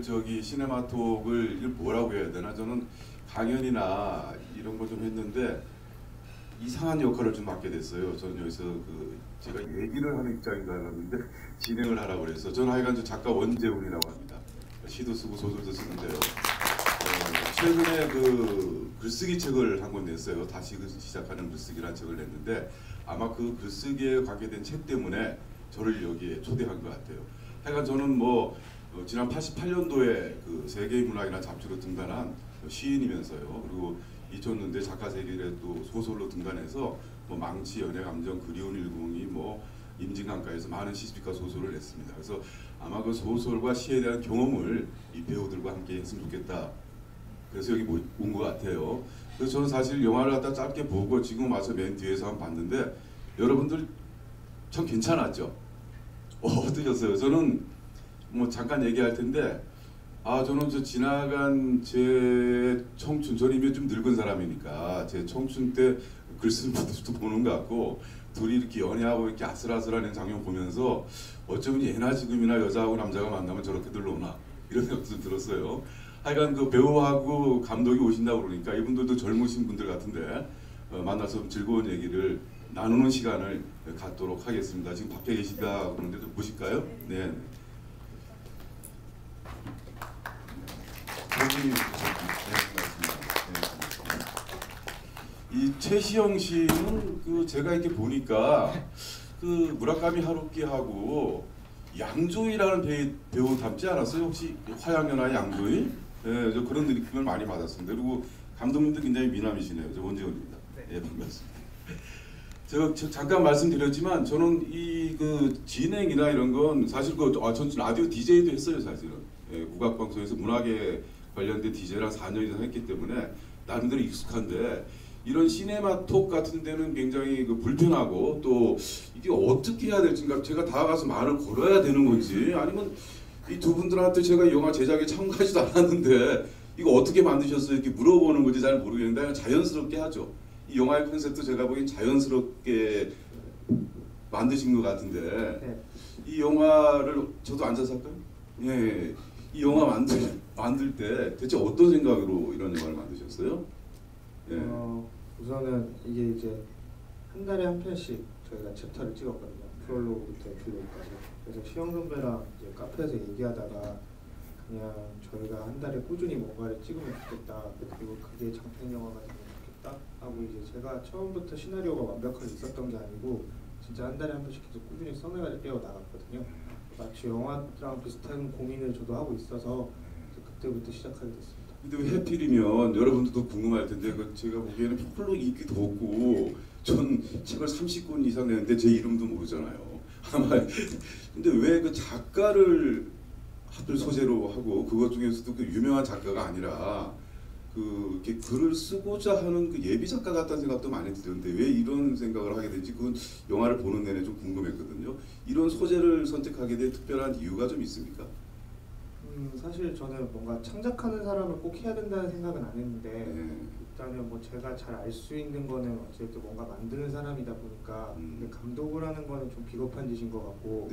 저기 시네마톡을 이걸 뭐라고 해야 되나, 저는 강연이나 이런 거 좀 했는데 이상한 역할을 좀 맡게 됐어요. 저는 여기서 제가 얘기를 하는 입장인 줄 알았는데 진행을 하라고 그래서. 저는 하여간 저 작가 원재훈이라고 합니다. 시도 쓰고 소설도 쓰는데요. 최근에 글쓰기 책을 한 권 냈어요. 다시 시작하는 글쓰기라는 책을 냈는데 아마 그 글쓰기에 관계된 책 때문에 저를 여기에 초대한 것 같아요. 하여간 저는 지난 88년도에 그 세계의 문학이라는 잡지로 등단한 시인이면서요. 그리고 2000년대 작가 세계에 또 소설로 등단해서 망치, 연애감정, 그리운 102, 임진강가에서 많은 시집과 소설을 냈습니다. 그래서 아마 그 소설과 시에 대한 경험을 이 배우들과 함께 했으면 좋겠다. 그래서 여기 온 것 같아요. 그래서 저는 사실 영화를 갖다 짧게 보고 지금 와서 맨 뒤에서 한번 봤는데 여러분들 참 괜찮았죠? 어떠셨어요? 저는 잠깐 얘기할 텐데 저는 지나간 제 청춘, 저는 이미 좀 늙은 사람이니까 제 청춘 때 글 쓰는 분들도 보는 것 같고 둘이 이렇게 연애하고 이렇게 아슬아슬한 장면 보면서 어쩌면 예나 지금이나 여자하고 남자가 만나면 저렇게들 노나 이런 생각도 좀 들었어요. 하여간 그 배우하고 감독이 오신다고 그러니까 이분들도 젊으신 분들 같은데 만나서 즐거운 얘기를 나누는 시간을 갖도록 하겠습니다. 지금 밖에 계시다 그러는데 좀 보실까요? 네. 이 최시영 씨는 제가 이렇게 보니까 무라카미 하루키하고 양조위라는 배우 닮지 않았어요? 혹시 화양연화 양조위? 네, 저 그런 느낌을 많이 받았습니다. 그리고 감독님도 굉장히 미남이시네요. 저 원재훈입니다. 네, 반갑습니다. 제가 잠깐 말씀드렸지만 저는 이 진행이나 이런 건 사실 전 라디오 DJ도 했어요, 사실은. 예, 국악방송에서 문학에 관련된 DJ랑 4년 이상 했기 때문에 나름대로 익숙한데 이런 시네마톡 같은 데는 굉장히 불편하고 또 이게 어떻게 해야 될지, 제가 다가가서 말을 걸어야 되는 건지 아니면 이 두 분들한테 제가 영화 제작에 참가하지도 않았는데 이거 어떻게 만드셨어요? 이렇게 물어보는 건지 잘 모르겠는데 자연스럽게 하죠. 이 영화의 컨셉도 제가 보기엔 자연스럽게 만드신 것 같은데 네. 이 영화를 저도 앉아서 할까요? 예, 이 영화 만들 때 대체 어떤 생각으로 이런 영화를 만드셨어요? 예. 우선은 이게 이제 한 달에 한 편씩 저희가 챕터를 찍었거든요. 프롤로그부터 에필로그까지. 그래서 시영 선배랑 이제 카페에서 얘기하다가 그냥 저희가 한 달에 꾸준히 뭔가를 찍으면 좋겠다. 그리고 그게 장편 영화가 되면 좋겠다 하고 이제 제가 처음부터 시나리오가 완벽하게 있었던 게 아니고 진짜 한 달에 한 번씩 계속 꾸준히 써내어 나갔거든요. 마치 영화랑 비슷한 고민을 저도 하고 있어서 그때부터 시작하게 됐습니다. 근데 왜 하필이면 여러분들도 궁금할 텐데 제가 보기에는 별로 인기도 없고 전 책을 30권 이상 냈는데 제 이름도 모르잖아요. 아마 근데 왜 작가를 하필 소재로 하고 그것 중에서도 유명한 작가가 아니라 이렇게 글을 쓰고자 하는 예비 작가 같다는 생각도 많이 드는데 왜 이런 생각을 하게 된지 그건 영화를 보는 내내 좀 궁금했거든요. 이런 소재를 선택하게 된 특별한 이유가 좀 있습니까? 사실 저는 뭔가 창작하는 사람을 꼭 해야 된다는 생각은 안 했는데 일단은 제가 잘 알 수 있는 거는 어쨌든 뭔가 만드는 사람이다 보니까 근데 감독을 하는 거는 좀 비겁한 짓인 것 같고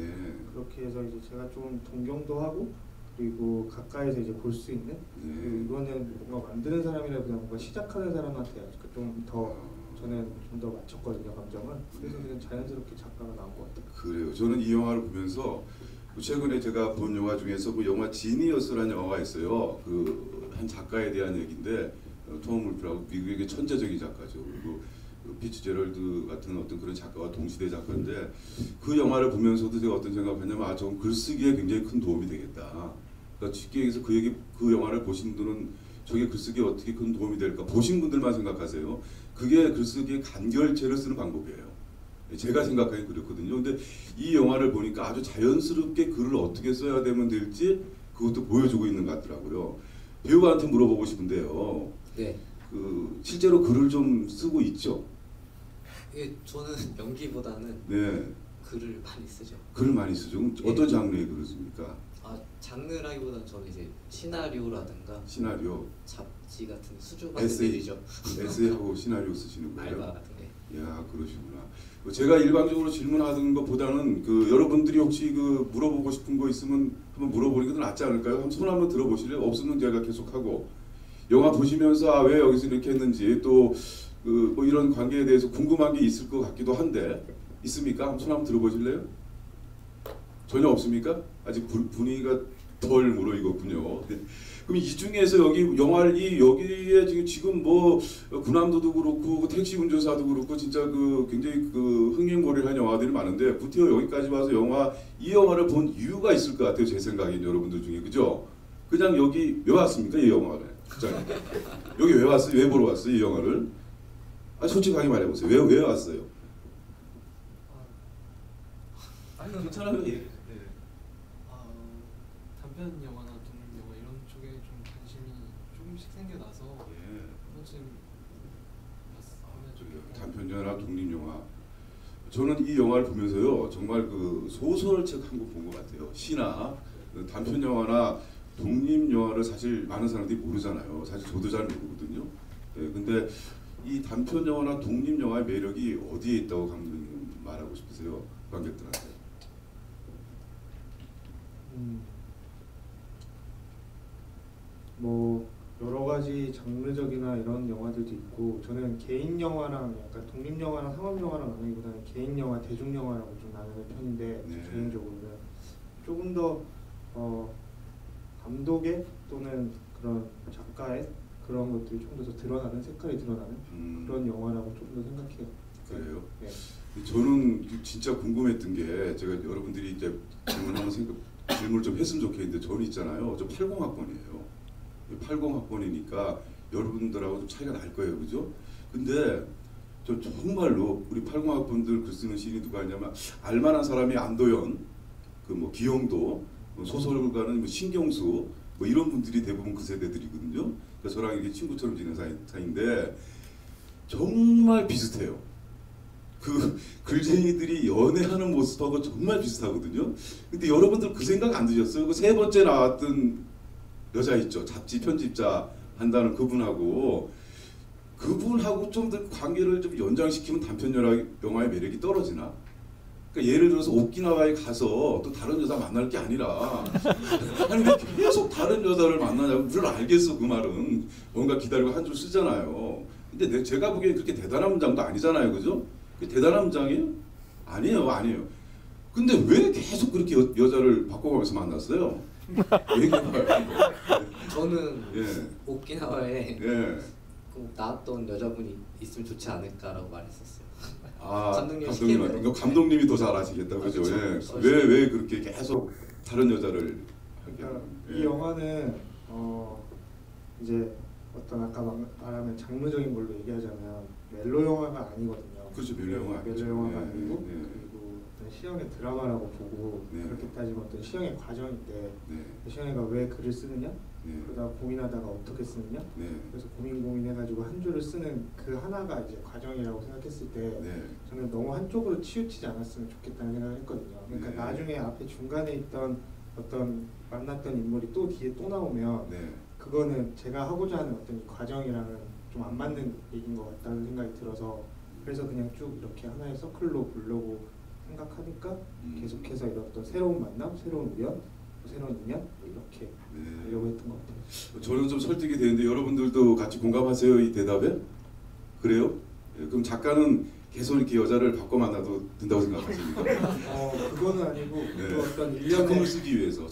그렇게 해서 이제 제가 좀 동경도 하고 그리고 가까이서 이제 볼 수 있는 그리고 이거는 뭔가 만드는 사람이라 그냥 뭔가 시작하는 사람한테 좀 더 저는 좀 더 맞췄거든요, 감정은. 그래서 그냥 자연스럽게 작가가 나온 것 같아요. 그래요. 저는 이 영화를 보면서 최근에 제가 본 영화 중에서 영화 지니어스라는 영화가 있어요. 한 작가에 대한 얘기인데 톰 울프라고 미국의 천재적인 작가죠. 그리고 피츠제럴드 같은 어떤 그런 작가와 동시대 작가인데 그 영화를 보면서도 제가 어떤 생각을 했냐면 저 글쓰기에 굉장히 큰 도움이 되겠다. 그러니까 쉽게 얘기해서 그 영화를 보신 분들은 저게 글쓰기에 어떻게 큰 도움이 될까 보신 분들만 생각하세요. 그게 글쓰기의 간결체를 쓰는 방법이에요. 제가 생각하기엔 그렇거든요. 근데 이 영화를 보니까 아주 자연스럽게 글을 어떻게 써야 되면 될지 그것도 보여주고 있는 것 같더라고요. 배우한테 물어보고 싶은데요. 네. 실제로 글을 좀 쓰고 있죠? 예, 저는 연기보다는 네. 글을 많이 쓰죠. 글을 많이 쓰죠? 어떤 장르의 글을 씁니까? 장르라기보다는 저는 이제 시나리오라든가 시나리오, 잡지 같은 수주 같은 일이죠. 에세이하고 시나리오 쓰시는 거예요? 알바 같은 게. 야, 그러시구나. 제가 일방적으로 질문하는 것보다는 그 여러분들이 혹시 그 물어보고 싶은 거 있으면 한번 물어보는 게 더 낫지 않을까요? 한번 손 한번 들어보실래요? 없으면 제가 계속하고 영화 보시면서 아, 왜 여기서 이렇게 했는지 또 그 뭐 이런 관계에 대해서 궁금한 게 있을 것 같기도 한데 있습니까? 한번 손 한번 들어보실래요? 전혀 없습니까? 아직 분위기가 덜 무르익었군요. 네. 그럼 이 중에서 여기 여기에 지금 뭐 군함도도 그렇고 택시 운전사도 그렇고 진짜 그 굉장히 그 흥행거리를 한 영화들이 많은데 구태여 여기까지 와서 이 영화를 본 이유가 있을 것 같아요. 제 생각엔 여러분들 중에 그죠? 그냥 여기 왜 왔습니까 이 영화를? 여기 왜 왔어요? 왜 보러 왔어요 이 영화를? 아 솔직하게 말해보세요. 왜 왔어요? 아니 괜찮아요. 예. 단편 영화나 독립 영화 이런 쪽에 좀 관심이 조금씩 생겨나서 예. 한 번쯤 저기 단편 영화나 독립 영화. 저는 이 영화를 보면서요 정말 그 소설책 한 권 본 것 같아요. 시나 그 단편 영화나 독립 영화를 사실 많은 사람들이 모르잖아요. 사실 저도 잘 모르거든요. 예, 근데 이 단편 영화나 독립 영화의 매력이 어디에 있다고 감독님 말하고 싶으세요? 관객들한테. 뭐 여러 가지 장르적이나 이런 영화들도 있고 저는 개인 영화랑 약간 독립 영화랑 상업 영화랑 나누기보다는 개인 영화, 대중 영화라고 좀 나누는 편인데 네. 개인적으로는 조금 더 감독의 또는 그런 작가의 그런 것들이 좀 더 드러나는 색깔이 드러나는 그런 영화라고 좀 더 생각해요. 그래요? 네. 저는 진짜 궁금했던 게 제가 여러분들이 이제 질문을 좀 했으면 좋겠는데 저는 있잖아요. 저 80학번이에요. 80학번이니까 여러분들하고 좀 차이가 날 거예요, 그죠? 근데 저 정말로 우리 80학번들 글 쓰는 시인이 누가 있냐면 알만한 사람이 안도현, 그 뭐 기영도, 소설가는 뭐 신경수, 뭐 이런 분들이 대부분 그 세대들이거든요. 그러니까 저랑 이렇게 친구처럼 지낸 사이인데 정말 비슷해요. 그 글쟁이들이 연애하는 모습하고 정말 비슷하거든요. 근데 여러분들 그 생각 안 드셨어요? 그 세 번째 나왔던 여자 있죠. 잡지 편집자 한다는 그분하고 좀 더 관계를 좀 연장시키면 단편 영화의 매력이 떨어지나? 그러니까 예를 들어서 오키나와에 가서 또 다른 여자 만날 게 아니라 아니 왜 계속 다른 여자를 만나냐고. 물론 알겠어 그 말은 뭔가 기다리고 한 줄 쓰잖아요. 근데 제가 보기엔 그렇게 대단한 문장도 아니잖아요, 그죠? 그게 대단한 문장이에요? 아니에요. 근데 왜 계속 그렇게 여자를 바꿔가면서 만났어요? 얘기해봐요. 저는 예. 오키나와에 예. 꼭 나왔던 여자분이 있으면 좋지 않을까라고 말했었어요. 아, 감독님 그러니까 감독님이 더 잘하시겠다, 그죠? 그렇죠. 예. 왜 그렇게 계속 다른 여자를 하게 그러니까 하는? 이 영화는 이제 어떤 아까 말하면 장르적인 걸로 얘기하자면 멜로 영화가 아니거든요. 그렇죠, 멜로 영화 아니죠. 멜로 영화가 예, 아니고 예. 그리고 어떤 시영의 드라마라고 보고 네. 그렇게 따지면 어떤 시영의 과정인데 네, 시영이가 왜 글을 쓰느냐? 네, 그러다 고민하다가 어떻게 쓰느냐? 네, 그래서 고민해가지고 한 줄을 쓰는 그 하나가 이제 과정이라고 생각했을 때 네, 저는 너무 한쪽으로 치우치지 않았으면 좋겠다는 생각을 했거든요. 그러니까 네. 나중에 앞에 중간에 있던 어떤 만났던 인물이 또 뒤에 또 나오면 네. 그거는 제가 하고자 하는 어떤 이 과정이랑은 좀 안 맞는 얘기인 것 같다는 생각이 들어서 그래서 그냥 쭉 이렇게 하나의 서클로 보려고 생각하니까 계속해서 이런 어떤 새로운 만남, 새로운 우연, 새로운 인연 이렇게 네. 하려고 했던 것 같아요. 저는 좀 설득이 되는데 여러분들도 같이 공감하세요, 이 대답에? 그래요? 예, 그럼 작가는 계속 이렇게 여자를 바꿔 만나도 된다고 생각하십니까? 그거는 아니고 네. 그 어떤 작품을 일련의 쓰기 위해서,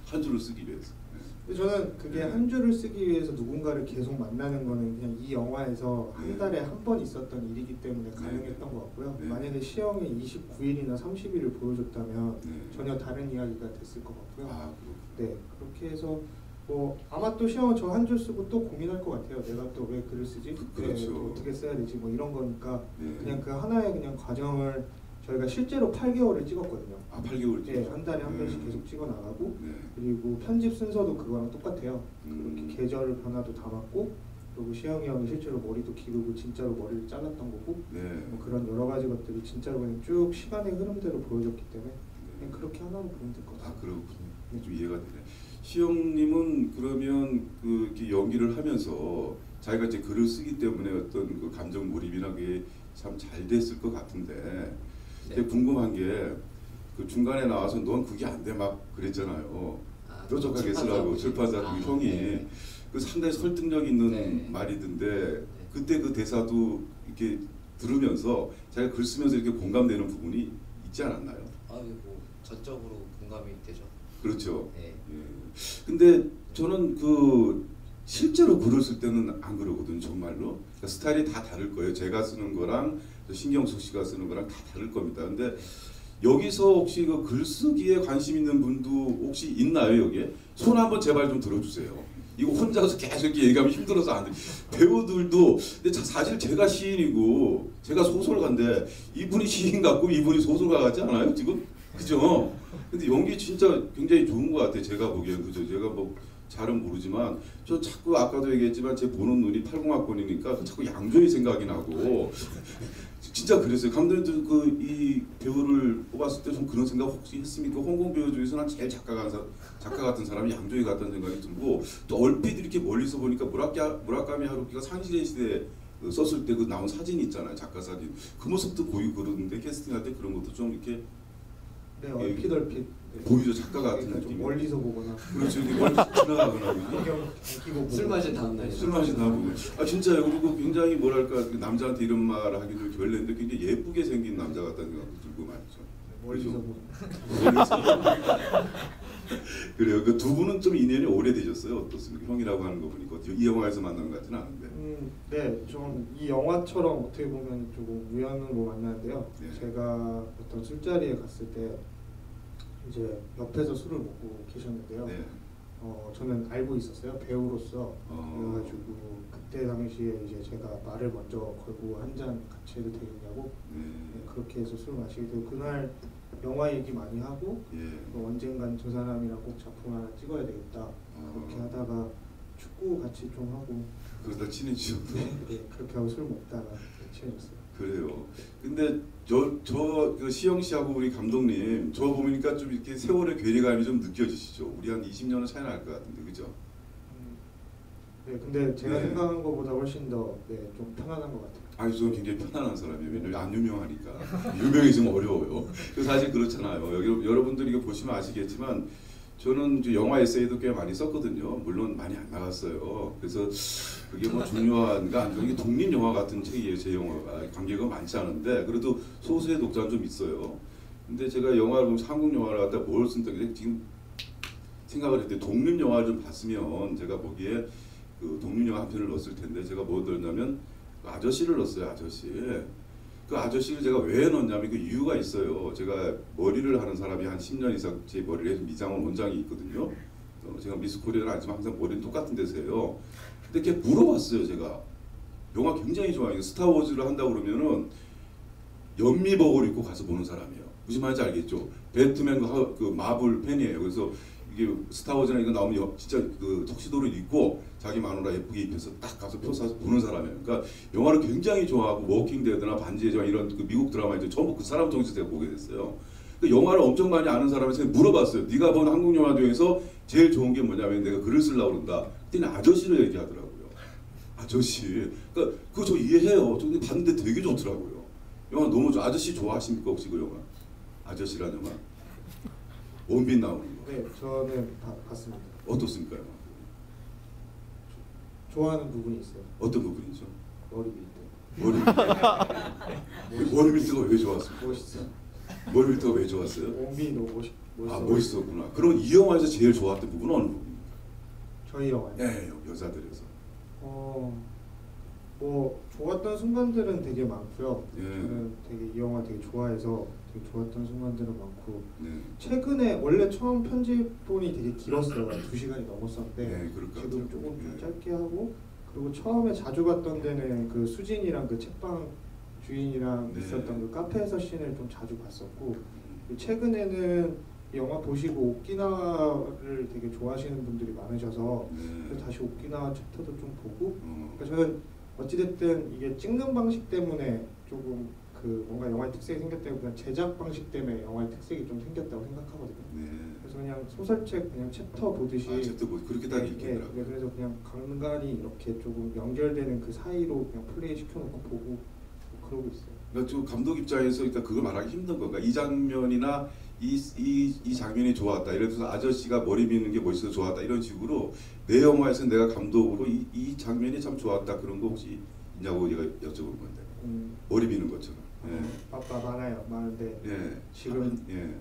한 줄을 쓰기 위해서. 근데 저는 그게 네. 한 줄을 쓰기 위해서 누군가를 계속 만나는 거는 그냥 이 영화에서 네. 한 달에 한 번 있었던 일이기 때문에 가능했던 것 같고요. 네. 만약에 시영이 29일이나 30일을 보여줬다면 네. 전혀 다른 이야기가 됐을 것 같고요. 아, 네, 그렇게 해서 뭐 아마 또 시영은 저 한 줄 쓰고 또 고민할 것 같아요. 내가 또 왜 글을 쓰지? 그렇죠. 또 어떻게 써야 되지? 뭐 이런 거니까 네. 그냥 그 하나의 그냥 과정을 저희가 실제로 8개월을 찍었거든요. 아, 8개월 네, 한 달에 한 편씩 계속 찍어 나가고 네. 그리고 편집 순서도 그거랑 똑같아요. 음. 그렇게 계절 변화도 담았고 그리고 시영이 형이 실제로 머리도 기르고 진짜로 머리를 잘랐던 거고 네. 뭐 그런 여러 가지 것들이 진짜로 그냥 쭉 시간의 흐름대로 보여줬기 때문에 그냥 그렇게 하나로 보면 될 것 아, 같아요. 그렇군요. 좀 이해가 되네. 시영님은 그러면 그 이렇게 연기를 하면서 자기가 이제 글을 쓰기 때문에 어떤 그 감정 몰입이나 그게 참 잘 됐을 것 같은데 네. 근데 궁금한 게 그 중간에 나와서 넌 그게 안 돼 막 그랬잖아요. 아, 뾰족하게 쓰라고 출판사 그 형이 네. 그 상당히 설득력 있는 네. 말이던데 그때 그 대사도 이렇게 들으면서 제가 글 쓰면서 이렇게 공감되는 부분이 있지 않았나요? 뭐 전적으로 공감이 되죠. 그렇죠. 네. 예. 근데 저는 그 실제로 글을 쓸 때는 안 그러거든요, 정말로. 그러니까 스타일이 다 다를 거예요. 제가 쓰는 거랑 신경숙 씨가 쓰는 거랑 다 다를 겁니다. 근데 여기서 혹시 그 글쓰기에 관심 있는 분도 혹시 있나요, 여기에? 손 한번 제발 좀 들어주세요. 이거 혼자서 계속 이렇게 얘기하면 힘들어서 안 돼. 배우들도 근데 사실 제가 시인이고 제가 소설가인데 이분이 시인 같고 이분이 소설가 같지 않아요, 지금? 그죠? 근데 연기 진짜 굉장히 좋은 것 같아요. 제가 보기엔 그죠. 제가 뭐 잘은 모르지만 저 자꾸 아까도 얘기했지만 제 보는 눈이 80학번이니까 자꾸 양조위 생각이 나고 진짜 그랬어요. 감독님도 그 이 배우를 뽑았을 때 좀 그런 생각 혹시 했습니까? 홍콩 배우 중에서는 제일 작가 같은 사람이 양조위 같다는 생각이 들고 또 얼핏 이렇게 멀리서 보니까 무라카미 하루키가 상실의 시대에 썼을 때 그 나온 사진이 있잖아요. 작가 사진. 그 모습도 보이고 그러는데 캐스팅할 때 그런 것도 좀 이렇게 네, 얼핏 네. 보이죠. 작가 같은 그러니까 좀 느낌이. 멀리서 보거나 그렇죠. 이렇게 멀리 지나가거나 안경 안 끼고 술 보거나. 마신 다음 날 술 마신 다음에 아 진짜요. 그리고 굉장히 뭐랄까 그 남자한테 이런 말 하기도 결례인데 굉장히 예쁘게 생긴 남자 같다는 생각도 들고 말이죠. 멀리서 그죠? 보는. 멀리서. 그래요. 그 두 분은 좀 인연이 오래되셨어요. 어떻습니까? 형이라고 하는 거 보니까 이 영화에서 만난 것 같지는 않은데. 네, 좀 이 영화처럼 어떻게 보면 조금 우연으로 만나는데요. 네. 제가 어떤 술자리에 갔을 때 이제 옆에서 술을 먹고 계셨는데요. 네. 저는 알고 있었어요. 배우로서. 어. 그래가지고 그때 당시에 이제 제가 말을 먼저 걸고 한 잔 같이 해도 되겠냐고 네. 그렇게 해서 술 마시게 되고 그날 영화 얘기 많이 하고 예. 언젠간 저 사람이랑 꼭 작품 하나 찍어야 되겠다. 그렇게 하다가 축구 같이 좀 하고 그러다 친해지셨고. 네, 그렇게 하고 술 먹다가 친해졌어요. 그래요. 근데 그 시영 씨하고 우리 감독님 저 보니까 좀 이렇게 세월의 괴리감이 좀 느껴지시죠? 우리 한 20년은 차이 날 것 같은데 그죠? 네, 근데 제가 네. 생각한 것보다 훨씬 더 좀 편안한 것 같아요. 아니 저는 굉장히 편안한 사람이에요. 왜냐면 안 유명하니까 유명해지면 어려워요. 그 사실 그렇잖아요. 여러분들이 이거 보시면 아시겠지만 저는 이제 영화 에세이도 꽤 많이 썼거든요. 물론 많이 안 나갔어요. 그래서 그게 뭐 중요한가 안 중요한 게 독립 영화 같은 책이에요. 제 영화가 관계가 많지 않은데 그래도 소수의 독자는 좀 있어요. 근데 제가 영화를 보면 한국 영화를 갖다 뭘 쓴다 그래 지금 생각을 했는데 독립 영화를 좀 봤으면 제가 보기에 그 독립 영화 한 편을 넣었을 텐데 제가 뭐 넣었냐면 그 아저씨를 넣었어요. 아저씨. 그 아저씨를 제가 왜 넣었냐면 그 이유가 있어요. 제가 머리를 하는 사람이 한 10년 이상 제 머리를 해서 미장원 원장이 있거든요. 제가 미스 코리아는 아니지만 항상 머리는 똑같은 데서 해요. 근데 걔 물어봤어요. 제가 영화 굉장히 좋아해요. 스타워즈를 한다고 그러면은 연미복을 입고 가서 보는 사람이에요. 무슨 말인지 알겠죠? 배트맨 그 마블 팬이에요. 그래서 이게 스타워즈나 이거 나오면 진짜 그 턱시도를 입고 자기 마누라 예쁘게 입혀서 딱 가서 표 사서 보는 사람이에요. 그러니까 영화를 굉장히 좋아하고 워킹데드나 반지의 제왕 이런 그 미국 드라마들 전부 그 사람 통해서 제가 보게 됐어요. 그 영화를 엄청 많이 아는 사람한테 물어봤어요. 네가 본 한국 영화 중에서 제일 좋은 게 뭐냐면 내가 글을 쓰려고 그런다. 그때는 아저씨를 얘기하더라고요. 아저씨. 그러니까 그거 저 이해해요. 저 근데 봤는데 되게 좋더라고요. 영화 너무 좋아. 아저씨 좋아하십니까 혹시 그 영화? 아저씨라는 영화? 원빈 나오는 거. 네, 저는 봤습니다. 어떻습니까? 영화? 좋아하는 부분이 있어요. 어떤 부분이죠? 머리 밑에. 머리 밀트가 왜 좋았습니까? 멋있어. 머리 밀트가 왜 좋았어요? 원빈이 너무 멋있어. 아 멋있었구나. 그럼 이 영화에서 제일 좋았던 부분은 어느 부분입니까? 저희 영화요. 네, 여자들에서. 뭐 좋았던 순간들은 되게 많고요. 예. 저는 되게 이 영화 되게 좋아해서 되게 좋았던 순간들은 많고 네. 최근에 원래 처음 편집본이 되게 길었어요. 2시간이 넘었었는데 네, 그럴 것 지금 같아요. 조금 좀 네. 짧게 하고 그리고 처음에 자주 갔던 데는 그 수진이랑 그 책방 주인이랑 네. 있었던 그 카페에서 씬을 좀 자주 봤었고 그리고 최근에는 이 영화 보시고 오키나와를 되게 좋아하시는 분들이 많으셔서 네. 그래서 다시 오키나와 챕터도 좀 보고 어. 그러니까 저는 어찌됐든 이게 찍는 방식 때문에 조금 그 뭔가 영화의 특색이 생겼다기보다 제작 방식 때문에 영화의 특색이 좀 생겼다고 생각하거든요. 네. 그래서 그냥 소설책 그냥 챕터 보듯이 아, 챕터 뭐 그렇게 딱 네, 읽히더라고요. 네, 그래서 그냥 간간히 이렇게 조금 연결되는 그 사이로 그냥 플레이 시켜놓고 보고 그러고 있어요. 그러니까 좀 감독 입장에서 일단 그걸 말하기 힘든 건가? 이 장면이나 이 장면이 좋았다. 예를 들어서 아저씨가 머리 미는 게 멋있어서 좋았다. 이런 식으로 내 영화에서 내가 감독으로 이 장면이 참 좋았다. 그런 거 혹시 있냐고 제가 여쭤본 건데. 머리 미는 것처럼. 예. 많아요. 많은데 예. 지금 예.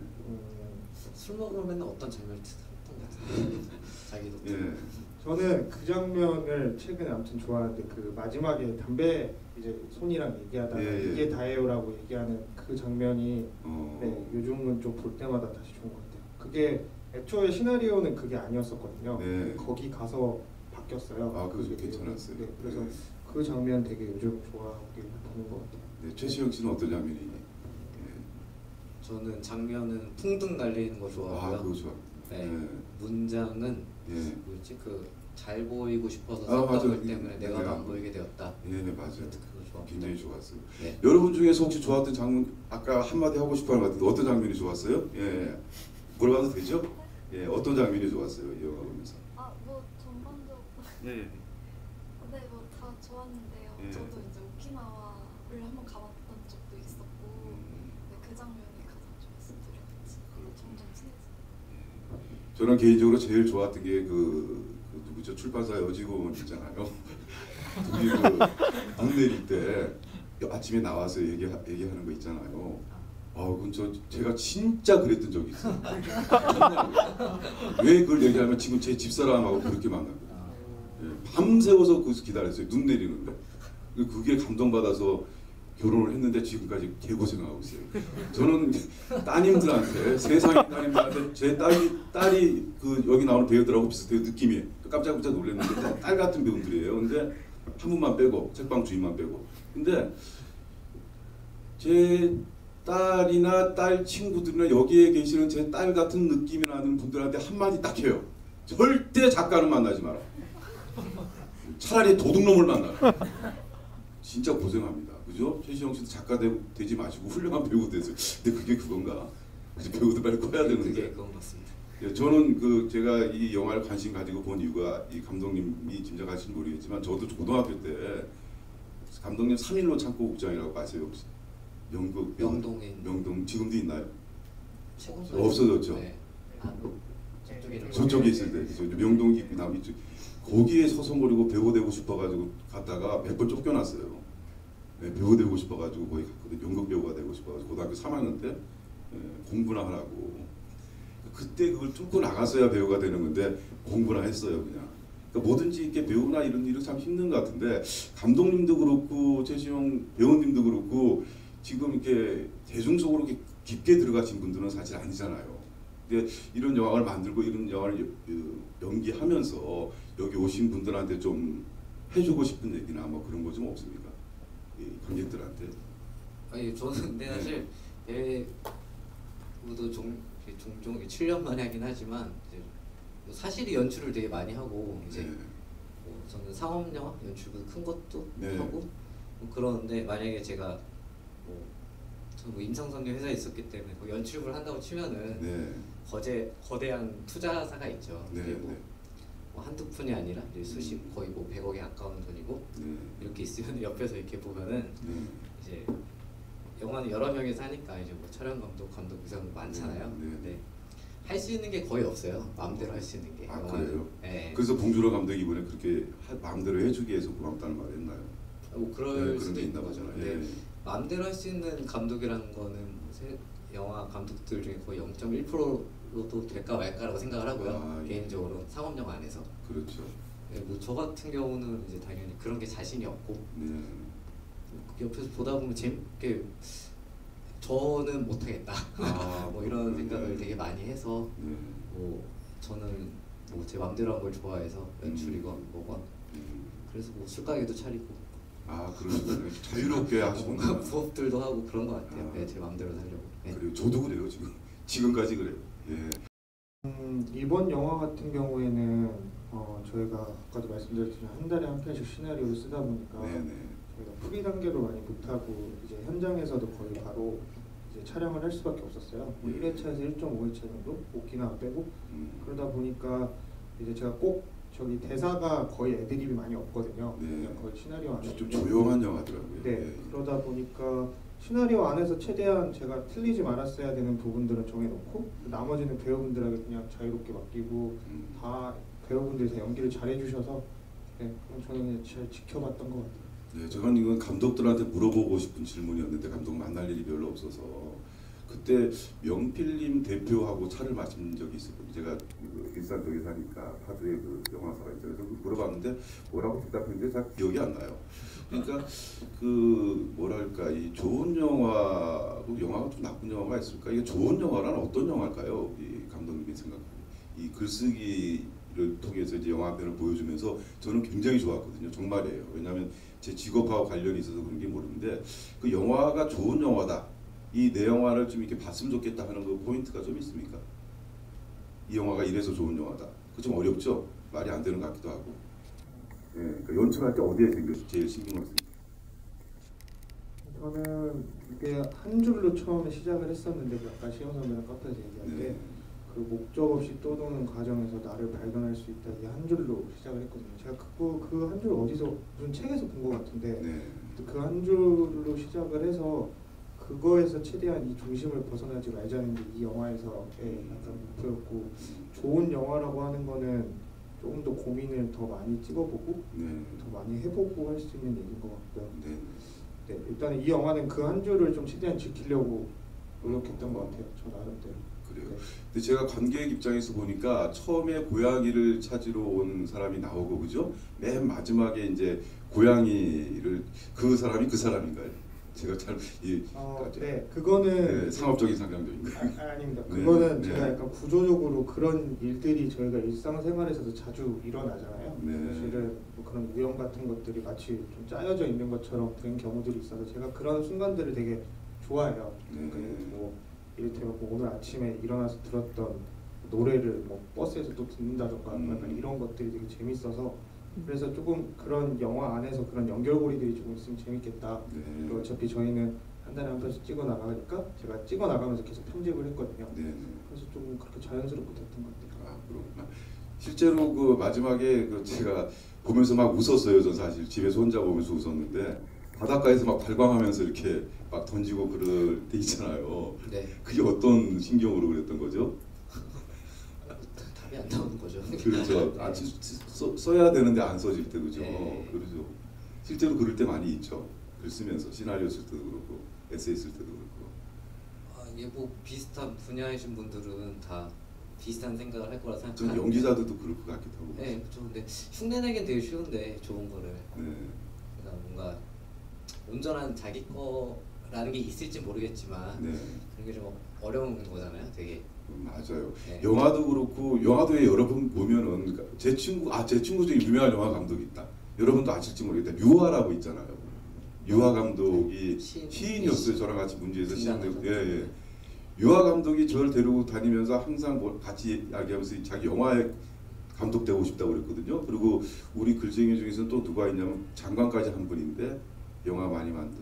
술 먹으면 맨날 어떤 장면을 찾았던 것 같아요. 자기도. 예. 저는 그 장면을 최근에 아무튼 좋아하는데 그 마지막에 담배 이제 손이랑 얘기하다가 예. 이게 다예요라고 얘기하는 그 장면이 네, 요즘은 좀 볼 때마다 다시 좋은 것 같아요. 그게 애초에 시나리오는 그게 아니었었거든요. 네. 거기 가서 바뀌었어요. 아, 그거 좀 그게. 괜찮았어요. 네, 그래서 네. 그 장면 되게 요즘 좋아하게 보는 것 같아요. 네. 최시영 씨는 어떤 장면이? 저는 장면은 풍등 날리는 거 좋아하고요. 아, 그거 좋아. 네. 예. 문장은 예. 뭐지 잘 보이고 싶어서 아, 맞아. 썼던 것 때문에 네, 내가 네. 안 보이게 되었다. 예, 네, 맞아요. 그거 좋았고. 굉장히 좋았어요. 네. 여러분 중에서 혹시 좋았던 장면 아까 한마디 하고 싶어하는 것 같은데 어떤 장면이 좋았어요? 예, 물어봐도 되죠? 예, 어떤 장면이 좋았어요? 이 영화 보면서? 뭐 전반적으로 네. 네, 뭐 다 좋았는데요. 예. 저도 이제 오키나와를 한번 가봤던 적도 있었고 네, 그 장면이 가장 좋았어요. 둘이 같이 점점 친해지고. 저는 개인적으로 제일 좋았던 게 그 누구죠? 출판사 여직원 있잖아요. 둘이 그눈 내릴 때 아침에 나와서 얘기하는 거 있잖아요. 그건 제가 진짜 그랬던 적이 있어요. 왜 그걸 얘기하면 지금 제 집사람하고 그렇게 만났거든요. 예, 밤새워서 그 기다렸어요. 눈 내리는데. 그게 감동받아서 결혼을 했는데 지금까지 개고생하고 있어요. 저는 따님들한테 세상의 따님들한테 제 딸이 그 여기 나오는 배우들하고 비슷해요. 느낌이 깜짝깜짝 놀랐는데 딸 같은 배우들이에요. 근데 한 분만 빼고 책방 주인만 빼고. 근데 제 딸이나 딸 친구들이나 여기에 계시는 제 딸 같은 느낌이 나는 분들한테 한마디 딱 해요. 절대 작가는 만나지 마라. 차라리 도둑놈을 만나라. 진짜 고생합니다. 그죠? 최시영 씨도 작가 되지 마시고 훌륭한 배우 되세요. 근데 그게 그건가? 그래서 배우도 빨리 꺼야 그게 되는데. 그건 같습니다. 예, 저는 제가 이 영화를 관심 가지고 본 이유가 이 감독님이 짐작하실지 모르겠지만 저도 초등학교 때 감독님 3.15 창고국장이라고 아세요 혹시? 명동 지금도 있나요? 최근 없어졌죠. 네. 저쪽에 저쪽에 있을 때 명동 있고 남 이쪽 거기에 서성거리고 배우 되고 싶어가지고 갔다가 몇 번 쫓겨났어요. 네, 배우 되고 싶어가지고 거기 갔거든요. 연극 배우가 되고 싶어가지고 고등학교 3학년 때 공부나 하라고. 그때 그걸 뚫고 나갔어야 배우가 되는 건데 공부나 했어요 그냥. 그러니까 뭐든지 이렇게 배우나 이런 일은 참 힘든 것 같은데 감독님도 그렇고 최시영 배우님도 그렇고 지금 이렇게 대중 속으로 이렇게 깊게 들어가신 분들은 사실 아니잖아요. 근데 이런 영화를 만들고 이런 영화를 연기하면서 여기 오신 분들한테 좀 해주고 싶은 얘기나 뭐 그런 거 좀 없습니까? 이 관객들한테. 아니 저는 근데 사실 배우도 종종 7년 만에 하긴 하지만 이제 뭐 사실이 연출을 되게 많이 하고 이제 네. 뭐 저는 상업 영화 연출보다 큰 것도 네. 하고 뭐 그러는데 만약에 제가 저는 뭐 임상선계 회사에 있었기 때문에 그 연출을 한다고 치면은 네. 거대한 투자사가 있죠. 네. 그게 네. 뭐 한두 푼이 아니라 이제 수십 거의 뭐 100억에 가까운 돈이고 네. 이렇게 있으면 옆에서 이렇게 보면은 네. 이제 영화는 여러 명이서 하니까 이제 뭐 촬영 감독, 부상 많잖아요. 네, 네. 근데 할 수 있는 게 거의 없어요. 마음대로 할 수 있는 게. 아, 영화는. 그래요? 네. 그래서 봉준호 감독이 이번에 그렇게 마음대로 해주기 위해서 고맙다는 말 했나요? 뭐 그럴 네, 그런 수도 게 있나 있는 거죠. 보잖아요. 근데 예. 마음대로 할 수 있는 감독이라는 거는 영화 감독들 중에 거의 0.1%도 될까 말까라고 생각을 하고요. 아, 예. 개인적으로 상업 영화 안에서. 그렇죠. 네, 뭐저 같은 경우는 이제 당연히 그런 게 자신이 없고 네. 옆에서 보다 보면 재밌게 저는 못하겠다. 뭐 이런 생각을 되게 많이 해서 네. 뭐 저는 뭐 제 맘대로 한 걸 좋아해서 연출이건 뭐건 그래서 뭐 술가게도 차리고 그러시군요. 자유롭게 하시구나. 뭔가 부업들도 하고 그런 것 같아요. 아. 네, 제 맘대로 살려고. 네. 그래요. 저도 그래요 지금까지 그래요. 예. 이번 영화 같은 경우에는 저희가 아까도 말씀드렸지만 한 달에 한 편씩 시나리오를 쓰다 보니까 네네. 저희가 프리 단계로 많이 못하고 이제 현장에서도 거의 바로 이제 촬영을 할 수밖에 없었어요. 뭐 1회차에서 1.5회차 정도 오키나와 빼고 그러다 보니까 이제 제가 꼭 저기 대사가 거의 애드립이 많이 없거든요. 네. 그냥 거의 시나리오 안에 좀 있는데 조용한 영화더라고요. 네, 그러다 보니까 시나리오 안에서 최대한 제가 틀리지 말았어야 되는 부분들은 정해놓고 나머지는 배우분들에게 그냥 자유롭게 맡기고 다 배우분들이 다 연기를 잘해주셔서 네, 그럼 저는 그냥 잘 지켜봤던 것 같아요. 네, 제가 이건 감독들한테 물어보고 싶은 질문이었는데 감독 만날 일이 별로 없어서 그때 명필님 대표하고 차를 마신 적이 있었거든요. 제가 그 일산 쪽에 사니까 파주에 그 영화사가 있어요. 그래서 물어봤는데 뭐라고 대답했는데 잘 기억이 안 나요. 그러니까 그 뭐랄까 이 좋은 영화고 영화가 좀 나쁜 영화가 있을까? 이게 좋은 영화란 어떤 영화일까요? 이 감독님이 생각하는 이 글쓰기를 통해서 이제 영화 편을 보여주면서 저는 굉장히 좋았거든요. 정말이에요. 왜냐하면 제 직업하고 관련이 있어서 그런 게 모르는데 그 영화가 좋은 영화다. 이 내 영화를 좀 이렇게 봤으면 좋겠다 하는 그 포인트가 좀 있습니까? 이 영화가 이래서 좋은 영화다. 그 좀 어렵죠? 말이 안 되는 것 같기도 하고. 예, 그러니까 연출할 때 어디에 제일 신경을 쓰니까? 저는 이게 한 줄로 처음에 시작을 했었는데 아까 시영 선배랑 카페에서 얘기할 때 네. 그 목적 없이 떠도는 과정에서 나를 발견할 수 있다 이 한 줄로 시작을 했거든요. 제가 그 한 줄 어디서 무슨 책에서 본 것 같은데 네. 그 한 줄로 시작을 해서 그거에서 최대한 이 중심을 벗어나지 말자는 게 이 영화에서의 약간 목표였고 좋은 영화라고 하는 거는 조금 더 고민을 더 많이 찍어보고 네. 더 많이 해보고 할 수 있는 얘기인 것 같고요. 네. 네, 일단은 이 영화는 그 한 줄을 좀 최대한 지키려고 노력했던 것 같아요. 저 나름대로. 그래요. 네. 근데 제가 관객 입장에서 보니까 처음에 고양이를 찾으러 온 사람이 나오고 그죠? 맨 마지막에 이제 고양이를 그 사람이 그 사람인가요? 제가 네, 그거는 네, 상업적인 상상력인가요? 아닙니다. 네, 그거는 네. 제가 약간 구조적으로 그런 일들이 저희가 일상생활에서도 자주 일어나잖아요. 네. 사실은 뭐 그런 우연 같은 것들이 마치 좀 짜여져 있는 것처럼 된 경우들이 있어서 제가 그런 순간들을 되게 좋아해요. 네. 뭐 이를테면 뭐 오늘 아침에 일어나서 들었던 노래를 뭐 버스에서 또 듣는다던가 약간 이런 것들이 되게 재밌어서 그래서 조금 그런 영화 안에서 그런 연결고리들이 조금 있으면 재밌겠다. 네. 그리고 어차피 저희는 한 달에 한 편씩 찍어 나가니까 제가 찍어 나가면서 계속 편집을 했거든요. 네. 그래서 조금 그렇게 자연스럽게 됐던 것 같아요. 아, 그렇구나. 실제로 그 마지막에 그 제가 보면서 막 웃었어요. 전 사실 집에서 혼자 보면서 웃었는데 바닷가에서 막 발광하면서 이렇게 막 던지고 그럴 때 있잖아요. 네. 그게 어떤 신경으로 그랬던 거죠? 답이 안 나오는 거죠. 그렇죠. 아, 써야 되는데 안 써질 때 그죠. 네. 그렇죠. 실제로 그럴 때 많이 있죠. 글 쓰면서 시나리오 쓸 때도 그렇고 에세이 쓸 때도 그렇고. 이게 뭐 비슷한 분야이신 분들은 다 비슷한 생각을 할 거라 전 생각하는데 연기자들도 그럴 것 같기도 하고. 네, 그렇죠. 근데 흉내내긴 되게 쉬운데 좋은 거를 네. 그러니까 뭔가 온전한 자기 거라는 게 있을지 모르겠지만 네. 그런 게 좀 어려운 거잖아요. 되게 맞아요. 네. 영화도 그렇고 영화도에 여러분 보면은 그러니까 제 친구 중에 유명한 영화 감독이 있다. 여러분도 아실지 모르겠다. 유아라고 있잖아요. 유아 감독이 시인이었어요. 저랑 같이 문제에서 시인되고 예. 유아 감독이 저를 데리고 다니면서 항상 뭐 같이 이야기하면서 자기 영화에 감독되고 싶다고 그랬거든요. 그리고 우리 글쟁이 중에서는 또 누가 있냐면 장관까지 한 분인데 영화 많이 만든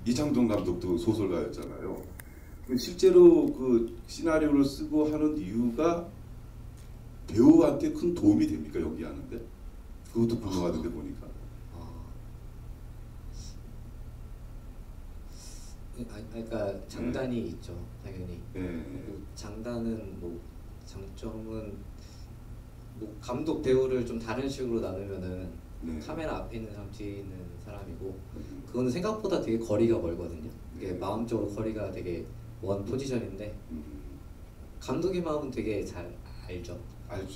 이창동 감독도 소설가였잖아요. 실제로 그 시나리오를 쓰고 하는 이유가 배우한테 큰 도움이 됩니까? 연기하는데? 그것도 궁금하던데 보니까. 그러니까 장단이 있죠, 당연히. 네. 그 장단은 뭐 장점은 뭐 감독 배우를 좀 다른 식으로 나누면은 네. 카메라 앞에 있는 사람 뒤에 있는 사람이고 그거는 생각보다 되게 거리가 멀거든요. 이게 네. 마음적으로 거리가 되게 먼 포지션인데 감독의 마음은 되게 잘 알죠.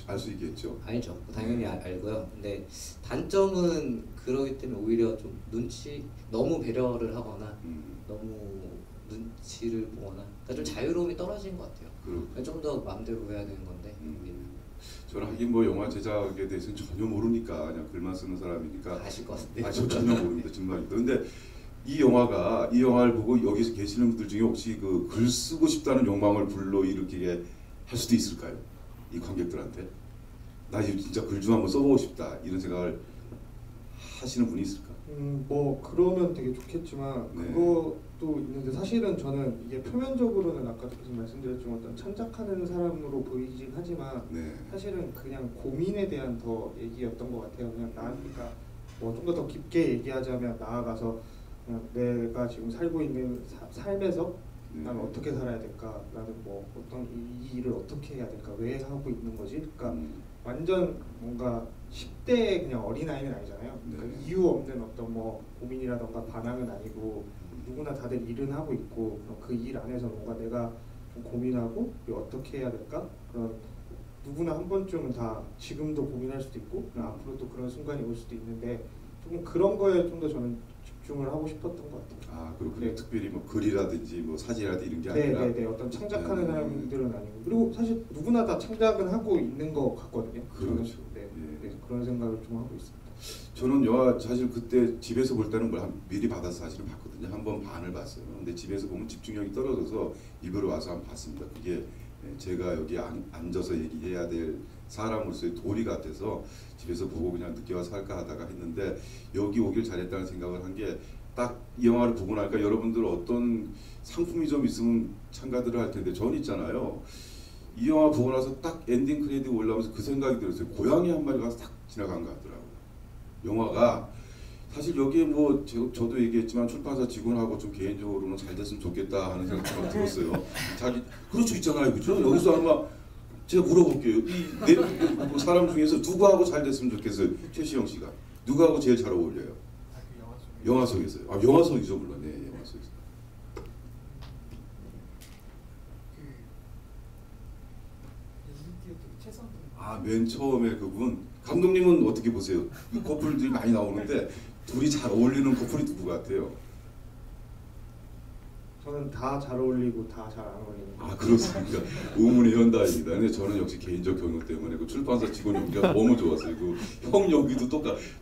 알 수 있겠죠. 알죠. 당연히 알고요. 근데 단점은 그러기 때문에 오히려 좀 너무 배려를 하거나 너무 눈치를 보거나 그러니까 좀 자유로움이 떨어진 것 같아요. 좀 더 마음대로 해야 되는 건데 저는 하긴 뭐 영화 제작에 대해서는 전혀 모르니까 그냥 글만 쓰는 사람이니까 아실 것 같은데. 저 전혀 모릅니다. 정말. 그런데 이 영화를 보고 여기서 계시는 분들 중에 혹시 그 글 쓰고 싶다는 욕망을 불러일으키게 할 수도 있을까요? 이 관객들한테 나 이제 진짜 글 좀 한번 써보고 싶다 이런 생각을 하시는 분이 있을까? 뭐 그러면 되게 좋겠지만 네. 그것도 있는데 사실은 저는 이게 표면적으로는 아까도 계속 말씀드렸지만 어떤 창작하는 사람으로 보이긴 하지만 네. 사실은 그냥 고민에 대한 더 얘기였던 것 같아요. 그냥 나니까 뭐 좀 더 깊게 얘기하자면 나아가서 그냥 내가 지금 살고 있는 삶에서 네. 나는 어떻게 살아야 될까? 나는 뭐 어떤 이 일을 어떻게 해야 될까? 왜 하고 있는 거지? 그러니까 완전 뭔가 10대 그냥 어린아이는 아니잖아요. 그러니까 네. 이유 없는 어떤 뭐 고민이라던가 반항은 아니고 누구나 다들 일은 하고 있고 그 일 안에서 뭔가 내가 좀 고민하고 어떻게 해야 될까? 그런 누구나 한 번쯤은 다 지금도 고민할 수도 있고 앞으로도 그런 순간이 올 수도 있는데 조금 그런 거에 좀 더 저는 집중을 하고 싶었던 것 같아요. 아 그렇군요. 네. 특별히 뭐 글이라든지 뭐 사진이라든지 이런 게 네, 아니라 네, 네. 어떤 창작하는 네. 사람들은 아니고 그리고 사실 누구나 다 창작은 하고 있는 것 같거든요. 그렇죠. 저는. 네, 예. 그래서 그런 생각을 좀 하고 있습니다. 저는 영화 사실 그때 집에서 볼 때는 뭘 미리 받아서 사실은 봤거든요. 한 번 반을 봤어요. 근데 집에서 보면 집중력이 떨어져서 입으로 와서 한번 봤습니다. 그게 제가 여기 앉아서 얘기해야 될 사람으로서의 도리 같아서 집에서 보고 그냥 늦게 와서 할까 하다가 했는데 여기 오길 잘했다는 생각을 한 게 딱 이 영화를 보고 나니까 여러분들 어떤 상품이 좀 있으면 참가들을 할 텐데 전 있잖아요. 이 영화 보고 나서 딱 엔딩 크레딧 올라오면서 그 생각이 들었어요. 고양이 한 마리가 딱 지나간 것 같더라고요. 영화가 사실 여기에 뭐 저도 얘기했지만 출판사 직원하고 좀 개인적으로는 잘 됐으면 좋겠다 하는 생각이 막 들었어요. 자기 그렇죠 있잖아요, 그죠? 여기서 아마 제가 물어볼게요. 이 사람 중에서 누구하고 잘 됐으면 좋겠어요? 최시영 씨가 누구하고 제일 잘 어울려요? 그 영화 속에 영화 속에서요. 아 영화 속이죠 물론. 네, 영화 속에서. 그 최선도 아 맨 처음에 그분 감독님은 어떻게 보세요? 이 커플들이 많이 나오는데 둘이 잘 어울리는 커플이 누구 같아요? 저는 다 잘 어울리고 다 잘 안 어울리는 거. 아 그렇습니까? 우문의 현다입니다. 근데 저는 역시 개인적 경험 때문에 그 출판사 직원 연기가 너무 좋았어요. 그 형 연기도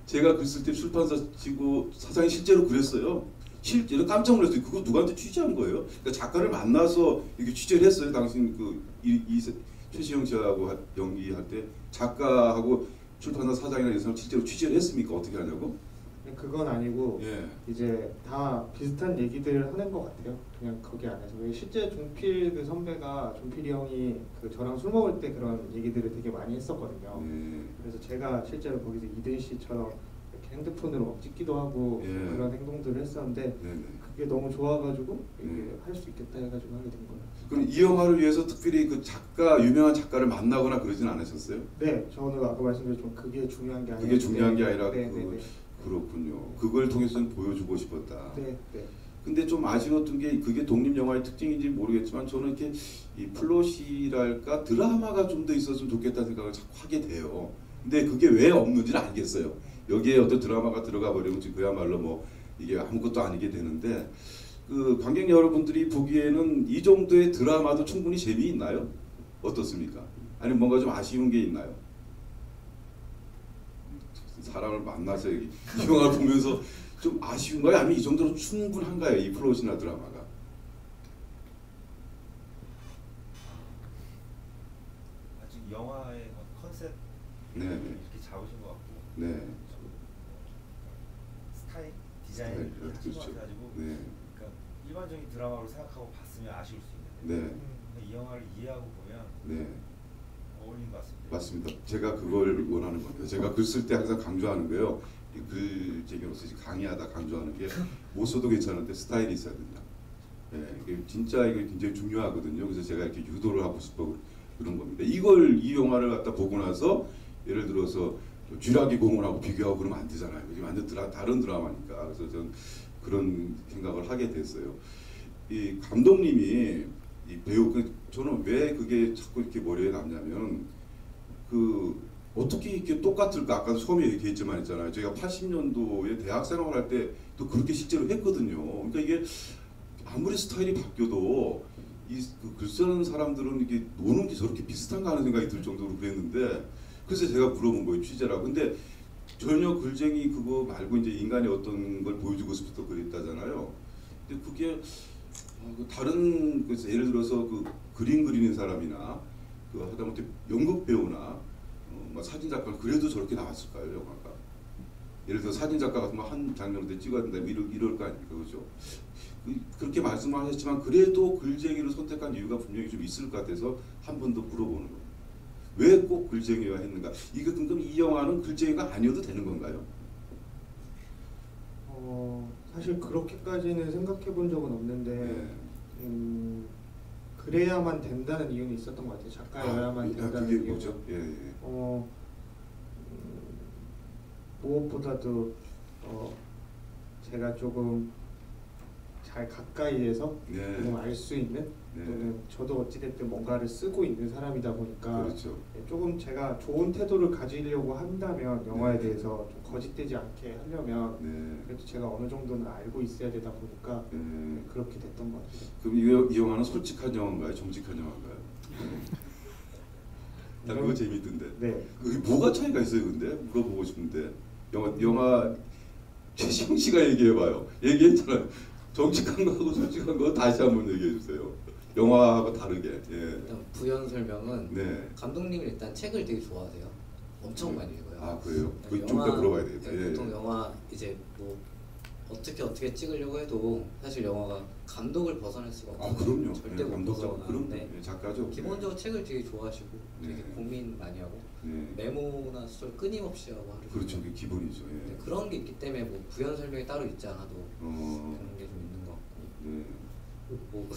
제가 글 쓸 때 출판사 직원 사장이 실제로 그랬어요. 실제로 깜짝 놀랐어요. 그거 누구한테 취재한 거예요? 그러니까 작가를 만나서 이렇게 취재를 했어요. 당신 최시영 씨하고 연기할 때 작가하고 출판사 사장이나 이런 사람 실제로 취재를 했습니까? 어떻게 하냐고? 그건 아니고 예. 이제 다 비슷한 얘기들 하는 것 같아요. 그냥 거기 안에서 왜 실제 종필 그 선배가 종필이 형이 그 저랑 술 먹을 때 그런 얘기들을 되게 많이 했었거든요. 예. 그래서 제가 실제로 거기서 이든 씨처럼 이렇게 핸드폰으로 막 찍기도 하고 예. 그런 행동들을 했었는데 네네. 그게 너무 좋아가지고 이게 할 수 있겠다 해가지고 하게 된 거예요. 그럼 이 영화를 위해서 특별히 그 유명한 작가를 만나거나 그러진 않으셨어요? 네, 저는 아까 말씀드렸지만 그게 중요한 게 아니라 그게 중요한 게 아니라 네, 네, 네. 그렇군요. 그걸 통해서는 보여주고 싶었다. 네, 네. 근데 좀 아쉬웠던 게 그게 독립 영화의 특징인지 모르겠지만 저는 이렇게 이 플롯이랄까 드라마가 좀 더 있었으면 좋겠다는 생각을 자꾸 하게 돼요. 근데 그게 왜 없는지는 알겠어요. 여기에 어떤 드라마가 들어가 버리면 그야말로 뭐 이게 아무것도 아니게 되는데 그 관객 여러분들이 보기에는 이 정도의 드라마도 충분히 재미있나요? 어떻습니까? 아니면 뭔가 좀 아쉬운 게 있나요? 사람을 만나서 이 영화를 보면서 좀 아쉬운가요? 아니면 이 정도로 충분한가요? 이 플롯이나 드라마가? 아직 영화의 컨셉 네, 네. 이렇게 잡으신 것 같고 네. 스타일, 디자인을 네, 이렇게 하신 것 그렇죠. 같아가지고 네. 그러니까 일반적인 드라마로 생각하고 봤으면 아쉬울 수 있는데 네. 근데 이 영화를 이해하고 보면 네. 어울린 것 같습니다. 맞습니다. 제가 그걸 원하는 겁니다. 제가 글 쓸 때 항상 강조하는 거예요. 이 글쟁이로서 강의하다 강조하는 게 못 써도 괜찮은데 스타일이 있어야 된다. 네, 이게 진짜 이게 굉장히 중요하거든요. 그래서 제가 이렇게 유도를 하고 싶어 그런 겁니다. 이 영화를 갖다 보고 나서 예를 들어서 쥐라기 공원하고 비교하고 그러면 안 되잖아요. 이게 완전 다른 드라마니까. 그래서 저는 그런 생각을 하게 됐어요. 이 감독님이 이 배우 저는 왜 그게 자꾸 이렇게 머리에 남냐면 어떻게 이렇게 똑같을까? 아까도 처음에 얘기했지만 있잖아요. 제가 80년도에 대학 생활할 때 또 그렇게 실제로 했거든요. 그러니까 이게 아무리 스타일이 바뀌어도 글 쓰는 사람들은 이게 노는 게 저렇게 비슷한가 하는 생각이 들 정도로 그랬는데 그래서 제가 물어본 거예요. 취재라고. 근데 전혀 글쟁이 그거 말고 이제 인간의 어떤 걸 보여주고 싶어서 그랬다잖아요. 근데 그게 다른 예를 들어서 그림 그리는 사람이나 하다못해 연극 배우나 사진 작가 그래도 저렇게 나왔을까요, 영화가? 예를 들어 사진 작가 같으면 한 장면을 찍어야 된다 이럴 거 아닙니까, 그렇죠? 그렇게 말씀하셨지만 그래도 글쟁이를 선택한 이유가 분명히 좀 있을 것 같아서 한 번 더 물어보는 거예요. 왜 꼭 글쟁이가 했는가? 이게 그럼 이 영화는 글쟁이가 아니어도 되는 건가요? 사실 그렇게까지는 생각해 본 적은 없는데 네. 그래야만 된다는 이유는 있었던 것 같아요. 작가여야만 된다는 그게 이유. 뭐죠? 예, 예. 무엇보다도 제가 조금 잘 가까이에서 네. 조금 알 수 있는 네. 또는 저도 어찌됐든 뭔가를 쓰고 있는 사람이다 보니까 그렇죠. 조금 제가 좋은 태도를 가지려고 한다면 영화에 네. 대해서 좀 거짓되지 않게 하려면 네. 그래도 제가 어느 정도는 알고 있어야 되다 보니까 네. 그렇게 됐던 것 같아요. 그럼 이 영화는 솔직한 영화인가요? 정직한 영화인가요? 난 그거 재밌던데. 네. 그게 뭐가 차이가 있어요, 근데? 물어보고 싶은데. 영화 최시영 씨가 얘기해봐요. 얘기했잖아요. 정직한 거하고 솔직한 거 다시 한번 얘기해 주세요. 영화하고 다르게. 예. 일단 부연 설명은 네. 감독님이 일단 책을 되게 좋아하세요. 엄청 많이 읽어요. 아 그래요? 그 좀 영화, 더 물어봐야 되겠다. 네, 예. 보통 영화 이제 뭐 어떻게 찍으려고 해도 사실 영화가 감독을 벗어날 수가 없어요. 아 그럼요. 절대 예, 못 감독 그럼요. 벗어나는데 예, 작가죠. 기본적으로 책을 되게 좋아하시고 되게 네. 고민 많이 하고 네. 메모나 수술 끊임없이 하고 하는 그렇죠. 그게 기본이죠. 예. 네, 그런 게 있기 때문에 뭐 부연 설명이 따로 있지 않아도 그런 게 좀 있는 것 같고 네. 뭐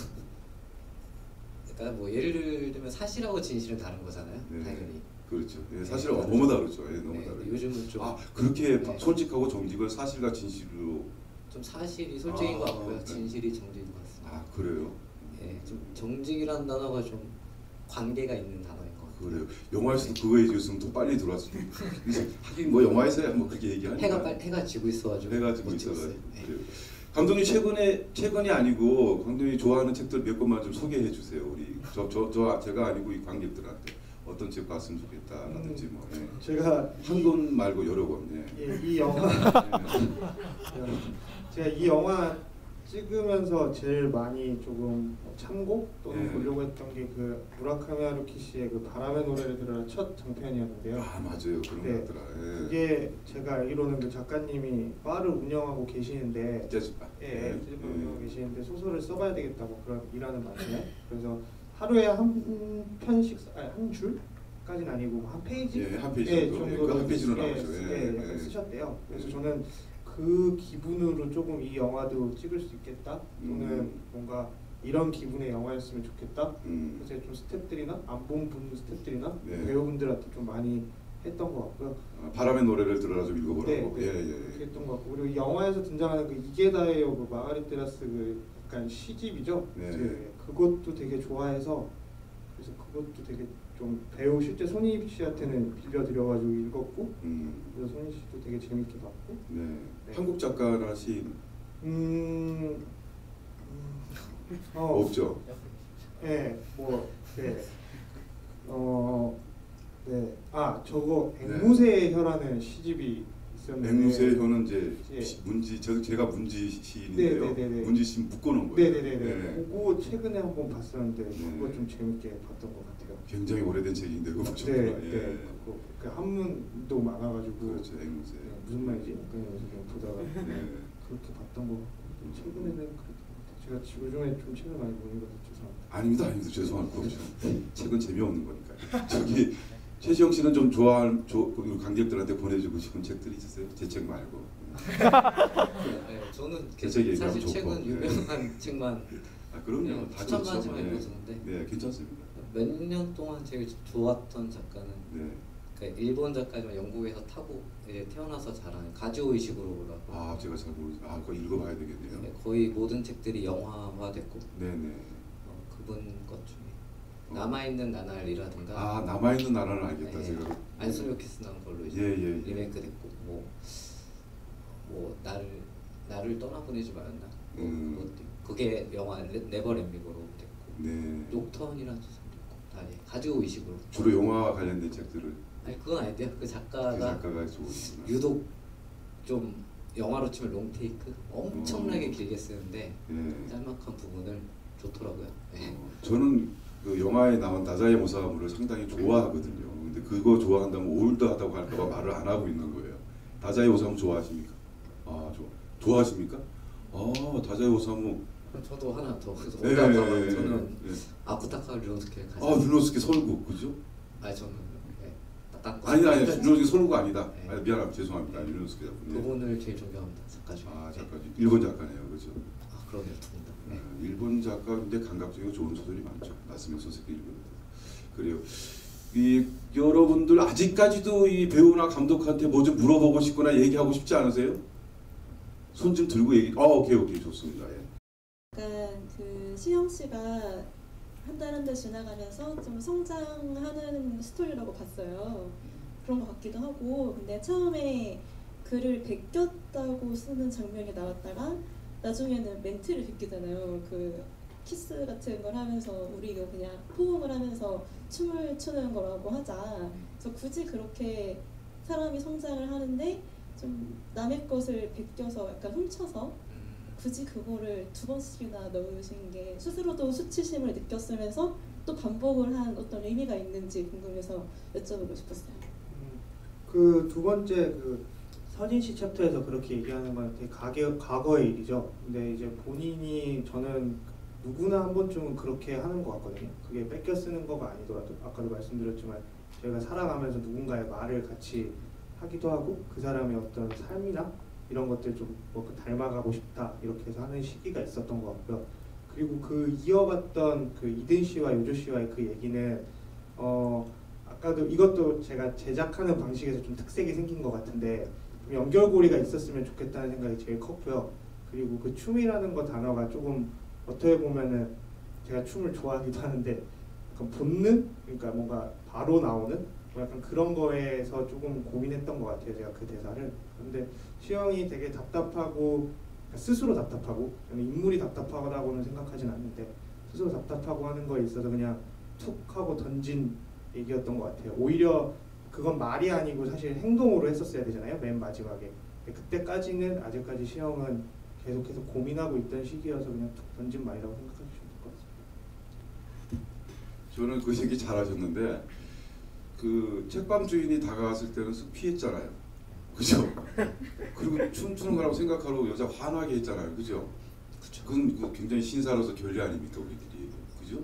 그러니까 뭐 예를 들면 사실하고 진실은 다른 거잖아요. 네. 당연히. 그렇죠. 예, 사실 네, 너무 다르죠. 예, 너무 네, 다르죠. 요즘은 좀 아 그렇게 네. 솔직하고 정직을 사실과 진실로. 좀 사실이 솔직인 것 같고요. 네. 진실이 정직인 것 같습니다. 아 그래요. 예, 좀 정직이라는 단어가 좀 관계가 있는 단어인 것 같아요. 그래요. 영화에서도 그거 얘기했으면 더 빨리 들어왔을 텐데. 하긴 뭐 영화에서야 뭐 그렇게 얘기하니까. 해가 지고 있어가지고. 해가 지고 못 있어가지고. 찍었어요. 네. 그래요. 감독님 최근이 아니고 감독님이 좋아하는 책들 몇 권만 좀 소개해 주세요. 우리 제가 아니고 이 관객들한테 어떤 책 봤으면 좋겠다라든지 뭐. 예. 제가 한 권 말고 여러 권. 예. 이 영화 예. 제가 이 영화 찍으면서 제일 많이 조금 참고 또는 예. 보려고 했던 게 그 무라카미 하루키 씨의 그 바람의 노래를 들으라 첫 장편이었는데요. 아 맞아요. 그런 네. 것 같더라. 예. 그게 제가 알기로는 그 작가님이 바를 운영하고 계시는데 재즈바. 찌질바 운영하고 계시는데 소설을 써봐야 되겠다 뭐 그런 일하는 말씀에 그래서 하루에 한 편씩 아니 한 줄까지는 아니고 한 페이지 예, 한 페이지 예, 정도. 예, 정도로 그한 페이지로 나오죠. 약간 예. 쓰셨대요. 그래서 저는 그 기분으로 조금 이 영화도 찍을 수 있겠다 또는 뭔가 이런 기분의 영화였으면 좋겠다. 그래서 좀 스태프들이나 안 본 분 스태프들이나 네. 배우분들한테 좀 많이 했던 것 같고요. 바람의 노래를 들어라 좀 읽어보라고. 네, 예, 예. 그렇게 했던 것 같고 그리고 이 영화에서 등장하는 그 이게다예요 그 마가리테라스 그 약간 시집이죠. 네. 네, 그것도 되게 좋아해서 그래서 그것도 되게 좀 배우 실제 손희입 씨한테는 빌려드려가지고 읽었고 그래서 손희 씨도 되게 재밌게 봤고. 네. 네. 한국 작가나 시인 없죠. 네, 뭐, 네, 네, 아 저거 앵무새의 혀라는 시집이 있었는데. 앵무새의 혀는 이제 예. 제가 문지 시인인데요. 네네네네. 문지 시인 묶어놓은 거예요. 네네네네. 네. 그거 최근에 한번 봤었는데 네. 그거 좀 재밌게 봤던 것 같아요. 굉장히 오래된 책인데 그거 보셨구나. 네, 예. 네. 그거 그 한문도 많아가지고. 그렇죠, 앵무새. 네, 무슨 말인지 그냥 보다가 네. 그렇게 봤던 것 같고 최근에는 그랬던 것 같아요. 제가 요즘에 좀 책을 많이 못 읽어서 죄송합니다. 아닙니다. 죄송할 거 없죠. 책은 재미없는 거니까. 저기 최시영 씨는 좀 좋아하는 우리 관객들한테 보내주고 싶은 책들이 있으세요? 제 책 말고. 네, 저는 제 책 얘기하면 사실 좋고. 최근 네. 유명한 책만 아 그럼요. 그냥 다 추천받지만 그렇죠. 읽었었는데 네, 괜찮습니다. 몇 년 동안 제일 좋았던 작가는 네. 그러니까 일본 작가지만 영국에서 타고 이제 태어나서 자란 가즈오 이시구로라고. 아 제가 잘 모르죠. 아 그거 읽어봐야 되겠네요. 네, 거의 모든 책들이 영화화됐고 네네. 그분 것 중에 남아있는 나날이라든가 아 남아있는 나라는 알겠다. 네, 제가. 안소요 키스 나온 걸로 이제 예. 리메이크 됐고 뭐 나를 떠나보내지 말았나 그것도 있고. 그게 영화 네버 렛미고로 됐고 네. 녹턴이라는 소설도 있고 다 가지고 의식으로 주로 영화 관련된 책들을 아니 그건 아닌데요. 그 작가가 좋으시구나. 유독 좀 영화로 치면 롱테이크 엄청나게 길게 쓰는데 예. 짤막한 부분을 좋더라고요. 네. 저는 그 영화에 나온 다자이 모사무를 상당히 좋아하거든요. 근데 그거 좋아한다면 올드하다고 할까봐 말을 안 하고 있는 거예요. 다자의 오사무 좋아하십니까? 아, 좋아하십니까? 아, 다자의 오사무. 그럼 저도 하나 더 그래서 예, 오다가 저는 예. 아쿠타카 류노스케 가장. 아, 류노스케 설국 그죠? 아니 저는 딴 거. 아니 류노스케 설국가 아니다. 네. 아니, 미안합니다. 죄송합니다. 류노스케 작품. 그분을 제일 존경합니다. 작가 중에. 아, 작가 일본 작가네요, 그죠? 아 그러네요, 두 분 다. 네. 일본 작가인데 감각적이고 좋은 소설이 많죠. 나스미 소세키 일본. 그래요. 이 여러분들 아직까지도 이 배우나 감독한테 뭐 좀 물어보고 싶거나 얘기하고 싶지 않으세요? 손 좀 들고 얘기. 오케이 좋습니다. 예. 약간 그 시영 씨가 한 달 한 달 지나가면서 좀 성장하는 스토리라고 봤어요. 그런 것 같기도 하고, 근데 처음에 글을 베꼈다고 쓰는 장면이 나왔다가 나중에는 멘트를 베끼잖아요. 그 키스 같은 걸 하면서 우리 이거 그냥 포옹을 하면서 춤을 추는 거라고 하자. 그래서 굳이 그렇게 사람이 성장을 하는데 좀 남의 것을 베껴서 약간 훔쳐서 굳이 그거를 두 번씩이나 넣으신 게 스스로도 수치심을 느꼈으면서 또 반복을 한 어떤 의미가 있는지 궁금해서 여쭤보고 싶었어요. 그 두 번째 그 서진 씨 챕터에서 그렇게 얘기하는 건 되게 과거의 일이죠. 근데 이제 본인이 저는 누구나 한 번쯤은 그렇게 하는 것 같거든요. 그게 뺏겨 쓰는 거가 아니더라도 아까도 말씀드렸지만 저희가 살아가면서 누군가의 말을 같이 하기도 하고 그 사람의 어떤 삶이나 이런 것들 좀 뭐 닮아가고 싶다 이렇게 해서 하는 시기가 있었던 것 같고요. 그리고 그 이어갔던 그 이든 씨와 요조 씨와의 그 얘기는 아까도 이것도 제가 제작하는 방식에서 좀 특색이 생긴 것 같은데 좀 연결고리가 있었으면 좋겠다는 생각이 제일 컸고요. 그리고 그 춤이라는 거 단어가 조금 어떻게 보면은 제가 춤을 좋아하기도 하는데 약간 본능? 그러니까 뭔가 바로 나오는 뭐 약간 그런 거에서 조금 고민했던 것 같아요. 제가 그 대사를. 근데 시영이 되게 답답하고 스스로 답답하고 인물이 답답하다고는 생각하진 않는데 스스로 답답하고 하는 거에 있어서 그냥 툭 하고 던진 얘기였던 것 같아요. 오히려 그건 말이 아니고 사실 행동으로 했었어야 되잖아요. 맨 마지막에. 근데 그때까지는 아직까지 시영은 계속해서 고민하고 있던 시기여서 그냥 툭 던진 말이라고 생각하시면 될 것 같습니다. 저는 그 얘기 잘하셨는데 그 책방 주인이 다가왔을 때는 쓱 피했잖아요. 그죠? 그리고 춤추는 거라고 생각하고 여자 화나게 했잖아요. 그죠? 그건 굉장히 신사로서 결례 아닙니까 우리들이. 그죠?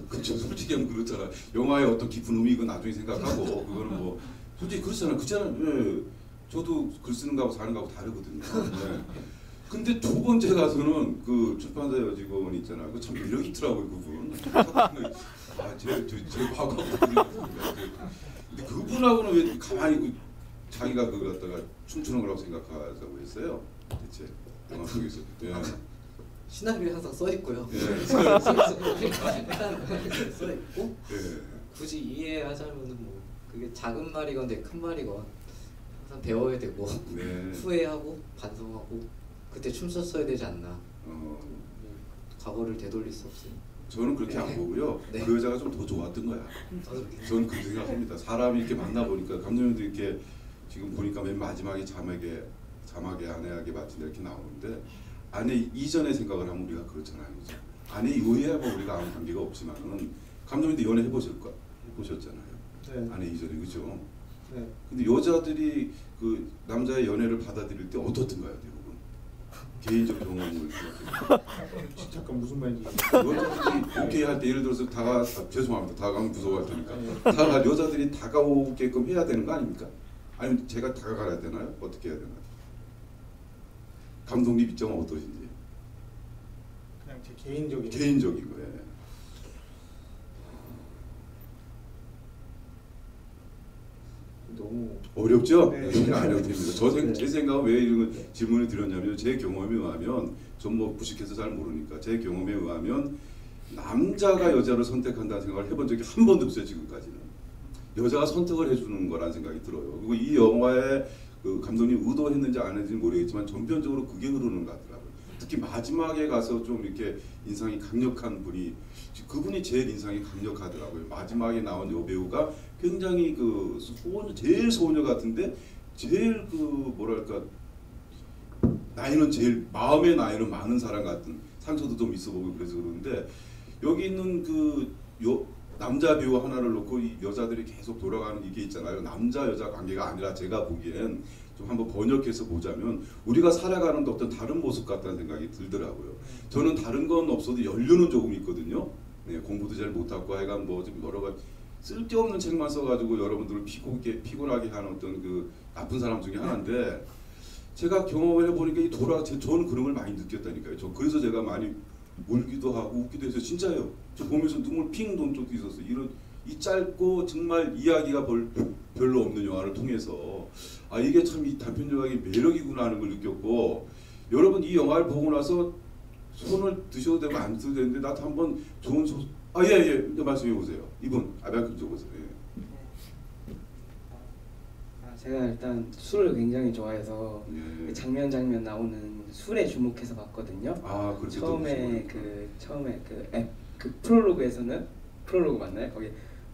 그죠. 솔직히 하면 그렇잖아. 영화의 어떤 깊은 의미가 나중에 생각하고 그거는 뭐 솔직히 그렇잖아요. 그잖아요. 예. 저도 글 쓰는 거하고 사는 거하고 다르거든요. 네. 근데 두 번째 가서는 그 출판사 여직원 있잖아요. 그 참 매력 있더라고요 그분. 제 과거하고 그랬습니다. 근데 그분하고는 왜 가만히 자기가 그걸 갖다가 춤추는 거라고 생각하자고 했어요. 대체 영화 속에서. 예. 시나리오에 항상 써 있고요. 예. 써 있고 예. 굳이 이해하자면은 뭐 그게 작은 말이건 큰 말이건 항상 배워야 되고 네. 후회하고 반성하고 그때 춤췄어야 되지 않나. 과거를 되돌릴 수 없어요. 저는 그렇게 안 보고요. 네. 그 여자가 좀 더 좋았던 거야. 저는 그렇게 생각합니다. 사람이 이렇게 만나 보니까 감독님도 이렇게 지금 보니까 맨 마지막에 자막에 아내에게 바친다 이렇게 나오는데 아내 이전의 생각을 하면 우리가 그렇잖아요. 그죠? 아내 이후에야 뭐 우리가 아무 관계가 없지만은 감독님도 연애 해보셨잖아요. 네. 아내 이전에 그죠? 네. 근데 여자들이 그 남자의 연애를 받아들일 때 어떻던가요, 대부분? 개인적 경험을 잠깐 무슨 말인지. 여자들이 오케이 할 때 예를 들어서 죄송합니다. 다가가면 무서워할 테니까 여자들이 다가오게끔 해야 되는 거 아닙니까? 아니면 제가 다가가야 되나요? 어떻게 해야 되나요? 감독님 입장은 어떠신지? 그냥 제 개인적인 거예요. 너무 어렵죠? 네. 안 해도 됩니다. 네. 제 생각은 왜 이런 질문을 드렸냐면 제 경험에 의하면 전 뭐 부식해서 잘 모르니까 제 경험에 의하면 남자가 여자를 선택한다는 생각을 해본 적이 한 번도 없어요. 지금까지는. 여자가 선택을 해주는 거라는 생각이 들어요. 그리고 이 영화에 그 감독님 의도했는지 안 했는지 모르겠지만 전편적으로 그게 흐르는 것 같더라고요. 특히 마지막에 가서 좀 이렇게 인상이 강력한 분이 그분이 제일 인상이 강력하더라고요. 마지막에 나온 여배우가 굉장히 그 제일 소녀 같은데 제일 그 뭐랄까 나이는 제일 마음의 나이는 많은 사람 같은 상처도 좀 있어보고 그래서 그러는데 여기 있는 그 남자 배우 하나를 놓고 이 여자들이 계속 돌아가는 이게 있잖아요. 남자 여자 관계가 아니라 제가 보기엔 좀 한번 번역해서 보자면 우리가 살아가는 어떤 다른 모습 같다는 생각이 들더라고요. 저는 다른 건 없어도 연륜은 조금 있거든요. 네, 공부도 잘 못하고 하여간 뭐 좀 여러 가지 쓸데없는 책만 써가지고 여러분들을 피곤하게 하는 어떤 그 나쁜 사람 중에 하나인데 제가 경험을 해보니까 저는 그런 걸 많이 느꼈다니까요. 그래서 제가 많이 울기도 하고 웃기도 해서 진짜요. 저 보면서 눈물 핑 돈 적도 있었어요. 이 짧고 정말 이야기가 별로 없는 영화를 통해서 아 이게 참 이 단편 영화의 매력이구나 하는 걸 느꼈고 여러분 이 영화를 보고 나서 손을 드셔도 되고 안 드셔도 되는데 나도 한번 좋은 예예 말씀해 보세요. 이분 아베아크 적으세요. 예. 제가 일단 술을 굉장히 좋아해서 예. 그 장면 나오는 술에 주목해서 봤거든요. 아 그렇게 처음에 그 프롤로그에서는 프롤로그 맞나요? 거기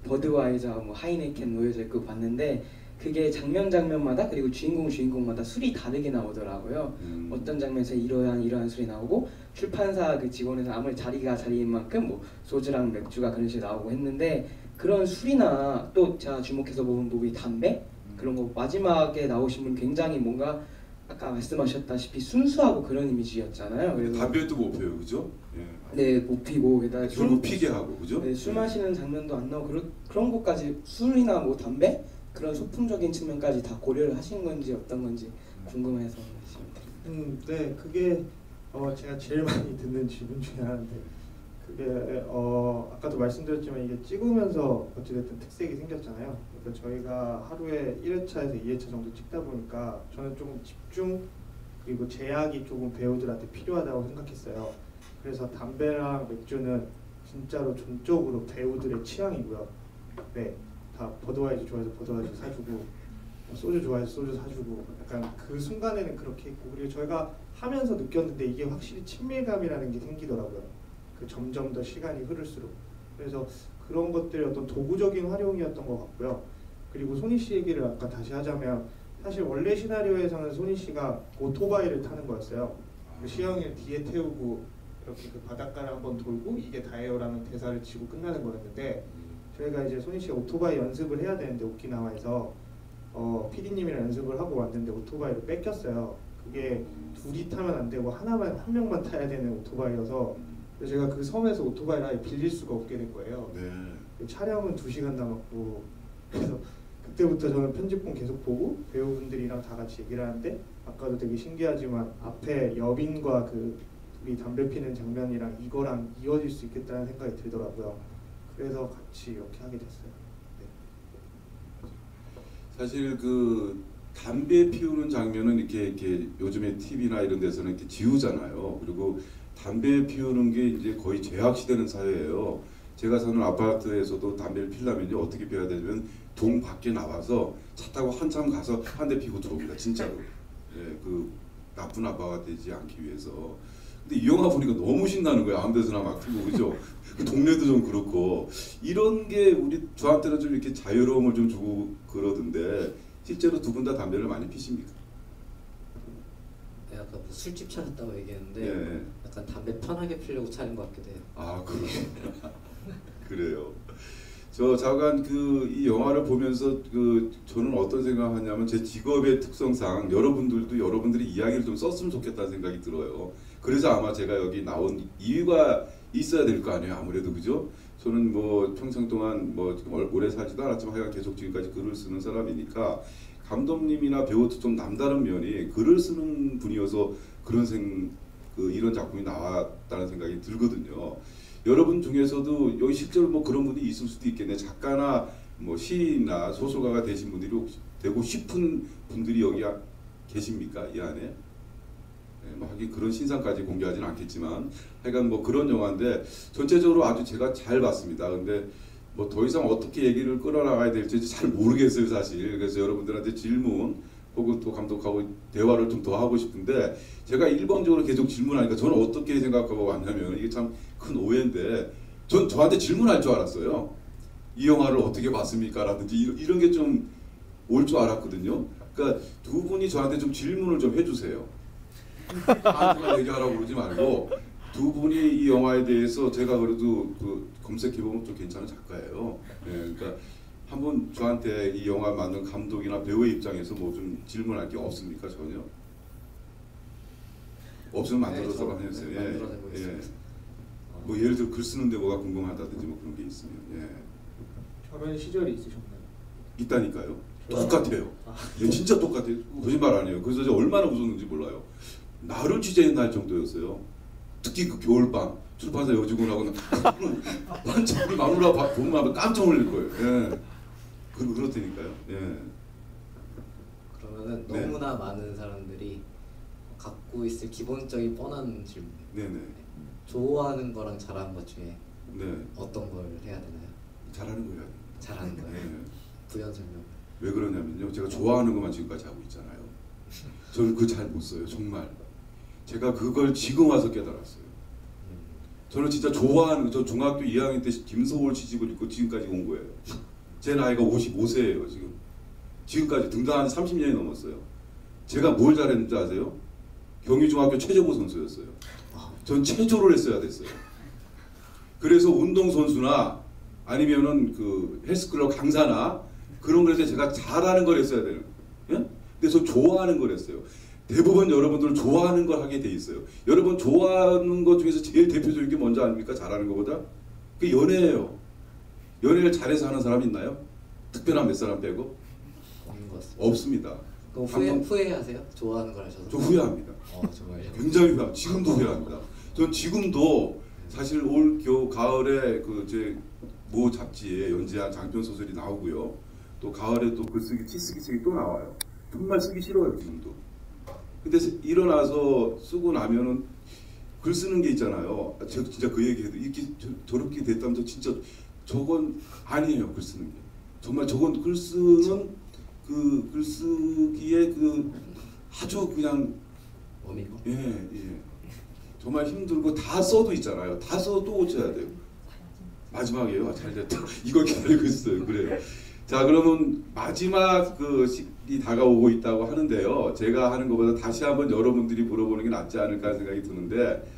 버드와이저 뭐 하이네켄 놓여져 있고 봤는데 그게 장면마다 그리고 주인공마다 술이 다르게 나오더라고요. 어떤 장면에서 이러한 술이 나오고 출판사 그 직원에서 아무리 자리가 자리인 만큼 뭐 소주랑 맥주가 그런 식으로 나오고 했는데 그런 술이나 또 제가 주목해서 본 부분이 담배 그런 거 마지막에 나오신 분 굉장히 뭔가 아까 말씀하셨다시피 순수하고 그런 이미지였잖아요. 그래서 담배도 못 피워요, 그죠? 예. 네, 못 피고 게다가 술 못 피게 하고, 그죠? 네, 술 마시는 장면도 안 나오고 그런 것까지 술이나 뭐 담배 그런 소품적인 측면까지 다 고려를 하신 건지 어떤 건지 궁금해서 네, 그게 제가 제일 많이 듣는 질문 중에 하나인데 그게 아까도 말씀드렸지만 이게 찍으면서 어찌됐든 특색이 생겼잖아요. 그러니까 저희가 하루에 1회차에서 2회차 정도 찍다 보니까 저는 조금 집중 그리고 제약이 조금 배우들한테 필요하다고 생각했어요. 그래서 담배랑 맥주는 진짜로 전적으로 배우들의 취향이고요. 네, 다 버드와이저 좋아해서 버드와이저 사주고 소주 좋아해서 소주 사주고 약간 그 순간에는 그렇게 했고 그리고 저희가 하면서 느꼈는데 이게 확실히 친밀감이라는 게 생기더라고요. 그 점점 더 시간이 흐를수록 그래서 그런 것들이 어떤 도구적인 활용이었던 것 같고요. 그리고 소니 씨 얘기를 아까 다시 하자면 사실 원래 시나리오에서는 소니 씨가 오토바이를 타는 거였어요. 그 시영이를 뒤에 태우고 이렇게 그 바닷가를 한번 돌고 이게 다예요라는 대사를 치고 끝나는 거였는데 저희가 이제 소니 씨가 오토바이 연습을 해야 되는데 오키나와에서 PD님이랑 연습을 하고 왔는데 오토바이를 뺏겼어요. 그게 둘이 타면 안 되고 한 명만 타야 되는 오토바이여서 그래서 제가 그 섬에서 오토바이를 아예 빌릴 수가 없게 된 거예요. 네. 촬영은 2시간 남았고 그래서 그때부터 저는 편집본 계속 보고 배우분들이랑 다 같이 얘기를 하는데 아까도 되게 신기하지만 앞에 여빈과 그 둘이 담배 피는 장면이랑 이거랑 이어질 수 있겠다는 생각이 들더라고요. 그래서 같이 이렇게 하게 됐어요. 네. 사실 그 담배 피우는 장면은 이렇게 요즘에 TV나 이런 데서는 이렇게 지우잖아요. 그리고 담배 피우는 게 이제 거의 죄악시되는 사회예요. 제가 사는 아파트에서도 담배를 피려면요 어떻게 피워야 되냐면 동 밖에 나와서 차 타고 한참 가서 한 대 피고 들어옵니다. 진짜로. 예, 그 나쁜 아빠가 되지 않기 위해서. 근데 이 영화 보니까 너무 신나는 거예요. 아무 데서나 막 피고 그죠? 그 동네도 좀 그렇고 이런 게 저한테는 좀 이렇게 자유로움을 좀 주고 그러던데 실제로 두 분 다 담배를 많이 피십니까? 네, 아까 뭐 술집 차렸다고 얘기했는데 예. 약간 담배 편하게 피려고 차린 것 같기도 해요. 아 그래요. 저 잠깐 이 영화를 보면서 저는 어떤 생각하냐면 제 직업의 특성상 여러분들이 이야기를 좀 썼으면 좋겠다는 생각이 들어요. 그래서 아마 제가 여기 나온 이유가 있어야 될 거 아니에요. 아무래도 그죠? 저는 뭐 평생 동안 뭐 오래 살지도 않았지만 하여간 계속 지금까지 글을 쓰는 사람이니까 감독님이나 배우도 좀 남다른 면이 글을 쓰는 분이어서 이런 작품이 나왔다는 생각이 들거든요. 여러분 중에서도 여기 실제로 뭐 그런 분이 있을 수도 있겠네. 작가나 뭐 시인이나 소설가가 되신 분들이 혹시 되고 싶은 분들이 여기 계십니까? 이 안에? 네, 뭐 하긴 그런 신상까지 공개하지는 않겠지만 하여간 뭐 그런 영화인데 전체적으로 아주 제가 잘 봤습니다. 근데 뭐 더 이상 어떻게 얘기를 끌어나가야 될지 잘 모르겠어요 사실. 그래서 여러분들한테 질문 혹은 또 감독하고 대화를 좀 더 하고 싶은데 제가 일방적으로 계속 질문하니까 저는 어떻게 생각하고 왔냐면 이게 참 큰 오해인데 저한테 질문할 줄 알았어요. 이 영화를 어떻게 봤습니까? 라든지 이런 게 좀 올 줄 알았거든요. 그러니까 두 분이 저한테 좀 질문을 좀 해주세요. 아무나 얘기하라고 그러지 말고 두 분이 이 영화에 대해서 제가 그래도 검색해보면 좀 괜찮은 작가예요. 네, 그러니까 한번 저한테 이 영화 만든 감독이나 배우의 입장에서 뭐 좀 질문할 게 없습니까? 전혀? 없으면 만들어서 네, 해주세요. 저 만들어서 해보겠습니다. 뭐 예를 들어 글 쓰는데 뭐가 궁금하다든지 뭐 그런 게 있으면 켜변 시절이 있으셨나요? 있다니까요. 똑같아요. 예, 진짜 똑같아요. 거짓말 아니에요. 그래서 제가 얼마나 웃었는지 몰라요. 나를 취재할 정도였어요. 특히 그 겨울밤 출판사 여직원하고는 완전 우리 마누라 보면 깜짝 놀랄 거예요. 예. 그렇다니까요. 예. 그러면은 네. 너무나 많은 사람들이 갖고 있을 기본적인 뻔한 질문. 네네. 좋아하는 거랑 잘하는 것 중에 네. 어떤 걸 해야 되나요? 잘하는 거예요. 잘하는 거예요. 네. 부연 설명. 왜 그러냐면요. 제가 좋아하는 것만 지금까지 하고 있잖아요. 저는 그거 잘 못 써요. 정말. 제가 그걸 지금 와서 깨달았어요. 저는 진짜 좋아하는 저 중학교 2학년 때 김소월 시집을 읽고 지금까지 온 거예요. 제 나이가 55세예요 지금. 지금까지 등단한 지 30년이 넘었어요. 제가 뭘 잘했는지 아세요? 경희중학교 최저고 선수였어요. 전 체조를 했어야 됐어요. 그래서 운동선수나 아니면은 그 헬스클럽 강사나 그런 거에서 제가 잘하는 걸 했어야 돼요. 예? 근데 저 좋아하는 걸 했어요. 대부분 여러분들 좋아하는 걸 하게 돼 있어요. 여러분 좋아하는 것 중에서 제일 대표적인 게 뭔지 아닙니까? 잘하는 것보다? 그 연애예요. 연애를 잘해서 하는 사람 있나요? 특별한 몇 사람 빼고? 없는 것 같습니다. 없습니다. 그럼 후회하세요? 좋아하는 걸 하셔서? 저 후회합니다. 정말요? 굉장히 후회합니다. 지금도 후회합니다. 전 지금도 사실 올 가을에 그 제 모 잡지에 연재한 장편 소설이 나오고요. 또 가을에 또 글쓰기 치쓰기 책이 또 나와요. 정말 쓰기 싫어요 지금도. 근데 일어나서 쓰고 나면은 글 쓰는 게 있잖아요. 제가 진짜 그 얘기해도 이렇게 저렇게 됐다면 저 진짜 저건 아니에요 글 쓰는 게. 정말 저건 글 쓰는 그 글쓰기에 그 아주 그냥 원인 거? 예. 정말 힘들고 다 써도 있잖아요. 다 써도 또 고쳐야 돼요. 마지막이에요. 잘 됐다. 이걸 기다리고 있어요. 그래요. 자 그러면 마지막 그 시기 다가오고 있다고 하는데요. 제가 하는 것보다 다시 한번 여러분들이 물어보는 게 낫지 않을까 생각이 드는데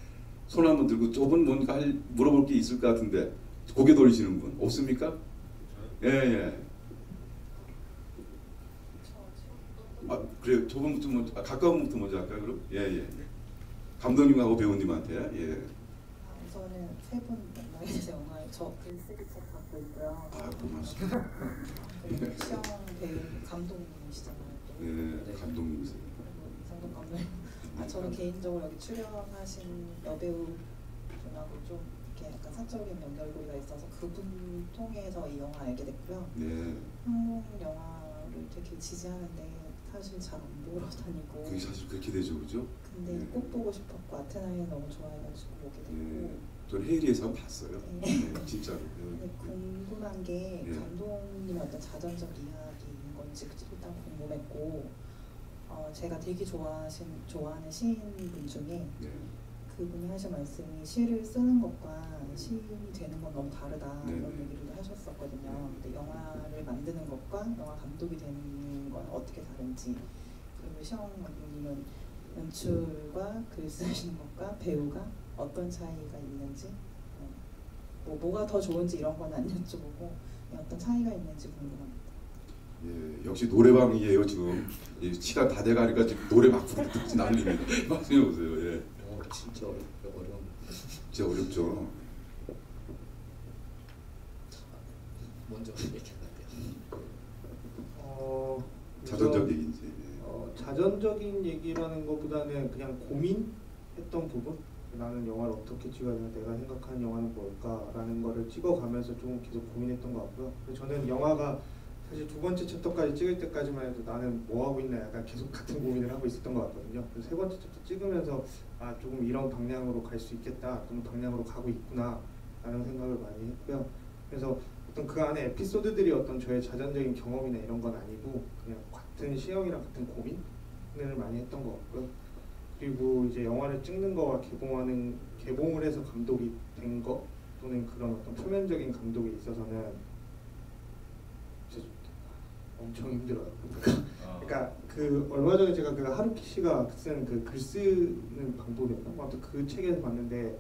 손 한번 들고 조금 뭔가 물어볼 게 있을 것 같은데 고개 돌리시는 분 없습니까? 예. 아 그래요. 저분부터 먼저 가까운 분부터 먼저 할까요? 그럼 예. 감독님하고 배우님한테 예. 저는 세 분 만나게 돼서 영화에 저 글쓰기 책 갖고 있고요. 아 고맙습니다. 시영 배우 감독님이시잖아요. 또. 네, 감독님이세요. 그리고 이상돈 감독님. 저는 개인적으로 여기 출연하신 여배우 분하고 좀 이렇게 약간 사적인 연결고리가 있어서 그분 통해서 이 영화 알게 됐고요. 네. 한국 영화를 되게 지지하는데 사실 잘 안 보러 다니고. 그게 사실 그렇게 되죠, 그죠? 근데 네. 꼭 보고 싶었고 아테나에 너무 좋아해가지고 보게 됐고. 네. 전 헤이리에서 한번 봤어요. 네. 진짜로. 근데 궁금한 게 네. 감독님의 어떤 자전적 이야기인 건지 일단 궁금했고 제가 되게 좋아하는 시인분 중에 네. 그분이 하신 말씀이 시를 쓰는 것과 시인이 되는 건 너무 다르다 네. 이런 얘기를 하셨었거든요. 근데 영화를 만드는 것과 영화 감독이 되는 건 어떻게 다른지 그리고 시영 감독님은 연출과 글 쓰시는 것과 배우가 어떤 차이가 있는지 뭐가 더 좋은지 이런 건 안 여쭤보고 어떤 차이가 있는지 궁금합니다. 예, 역시 노래방이에요 지금. 예, 시간 다 돼가니까 지금 노래 막 부르고 듣지 않습니다. 말씀해 보세요. 예. 진짜 어려운. 진짜 어렵죠. 먼저 얘기할게요. 자전적 얘기인지. 자전적인 얘기라는 것보다는 그냥 고민했던 부분. 나는 영화를 어떻게 찍어야 되나, 내가 생각하는 영화는 뭘까라는 거를 찍어가면서 좀 계속 고민했던 것 같고요. 저는 영화가 사실 두 번째 챕터까지 찍을 때까지만 해도 나는 뭐 하고 있나 약간 계속 같은 고민을 하고 있었던 것 같거든요. 그래서 세 번째 챕터 찍으면서 조금 이런 방향으로 갈 수 있겠다, 어떤 방향으로 가고 있구나 라는 생각을 많이 했고요. 그래서 어떤 그 안에 에피소드들이 어떤 저의 자전적인 경험이나 이런 건 아니고 그냥 같은 시형이랑 같은 고민을 많이 했던 것 같고요. 그리고 이제 영화를 찍는 거와 개봉을 해서 감독이 된 거 또는 그런 어떤 표면적인 감독에 있어서는 진짜 엄청 힘들어요. 그러니까 그 얼마 전에 제가 그 하루키 씨가 쓴 그 글 쓰는 방법이었나? 아무튼 그 책에서 봤는데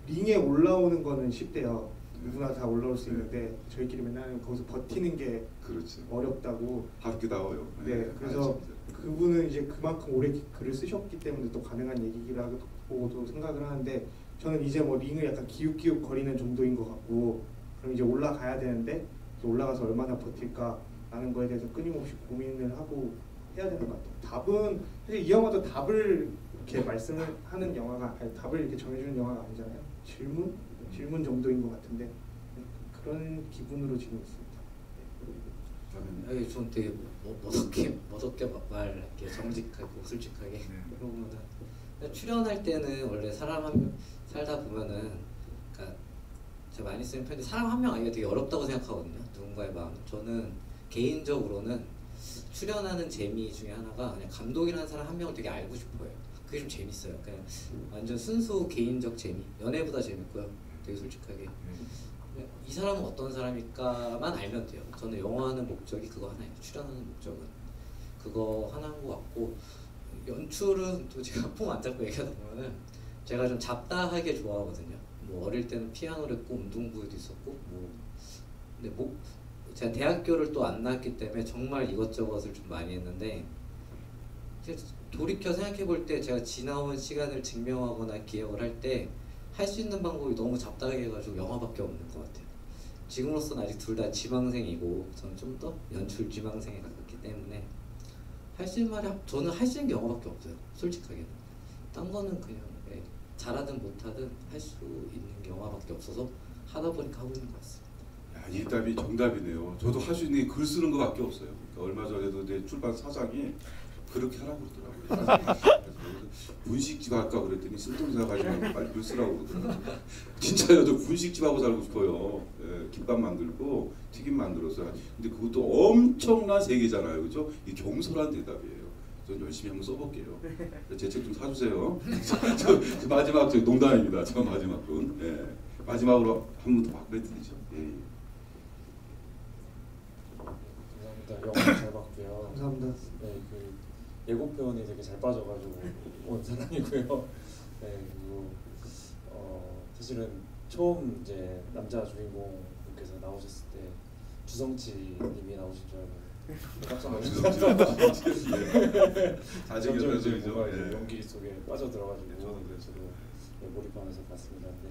링에 올라오는 거는 쉽대요. 누구나 다 올라올 수 있는데 저희끼리 맨날 거기서 버티는 게 그렇죠. 어렵다고. 하루께 나와요. 네, 그래서 그분은 이제 그만큼 오래 글을 쓰셨기 때문에 또 가능한 얘기라고도 생각을 하는데 저는 이제 뭐 링을 약간 기웃기웃 거리는 정도인 것 같고 그럼 이제 올라가야 되는데 올라가서 얼마나 버틸까라는 거에 대해서 끊임없이 고민을 하고 해야 되는 것 같아요. 답은 사실 이 영화도 답을 이렇게 말씀을 하는 영화가 아니, 답을 이렇게 정해주는 영화가 아니잖아요. 질문 정도인 것 같은데 그런 기분으로 지금 있습니다. 여기 좀 되게 멋없게 말할게요. 정직하고 솔직하게. 그러면은 출연할 때는 원래 사람 한 명 살다 보면은 그러니까 제가 많이 쓰는 편인데 사람 한 명 아니가 되게 어렵다고 생각하거든요. 누군가의 마음. 저는 개인적으로는 출연하는 재미 중에 하나가 그냥 감독이라는 사람 한 명을 되게 알고 싶어요. 그게 좀 재밌어요. 그냥 완전 순수 개인적 재미. 연애보다 재밌고요. 되게 솔직하게. 이 사람은 어떤 사람일까만 알면 돼요. 저는 영화하는 목적이 그거 하나예요. 출연하는 목적은 그거 하나인 것 같고 연출은 또 제가 폼 안 잡고 얘기하다 보면은 제가 좀 잡다하게 좋아하거든요. 뭐 어릴 때는 피아노를 했고 운동부에도 있었고 근데 제가 대학교를 또 안 나왔기 때문에 정말 이것저것을 좀 많이 했는데 돌이켜 생각해 볼 때 제가 지나온 시간을 증명하거나 기억을 할 때 할 수 있는 방법이 너무 잡다하게 해가지고 영화밖에 없는 것 같아요. 지금으로서는 아직 둘 다 지망생이고 저는 좀 더 연출 지망생에 가깝기 때문에 저는 할 수 있는 게 영화밖에 없어요. 솔직하게는. 딴 거는 그냥 잘하든 못하든 할 수 있는 게 영화밖에 없어서 하다 보니까 하고 있는 것 같습니다. 야, 이 답이 정답이네요. 저도 할 수 있는 게 글 쓰는 거밖에 없어요. 그러니까 얼마 전에도 내 출판 사장이 그렇게 하라고 그러더라고요. 분식집 할까 그랬더니 쓸데없는 생각하지 말고 빨리 글 쓰라고 그러더라고요. 진짜요. 저 분식집하고 살고 싶어요. 예, 김밥 만들고 튀김 만들어서. 근데 그것도 엄청난 세계잖아요. 그죠? 이 경솔한 대답이에요. 전 열심히 한번 써볼게요. 제 책 좀 사주세요. 저 마지막 농담입니다. 저 마지막 분. 예. 마지막으로 한 번 더 바꿔드리죠. 예. 감사합니다. 영화 잘 봤고요. 감사합니다. 네, 그 예고편이 되게 잘 빠져가지고 온 사람이고요. 네, 그리고 사실은 처음 이제 남자 주인공분께서 나오셨을 때 주성치님이 나오신 줄 알고 깜짝 놀랐어요. 점점 이제 뭔가 이제 연기 속에 빠져들어가지고 저도 몰입하면서 봤습니다. 근데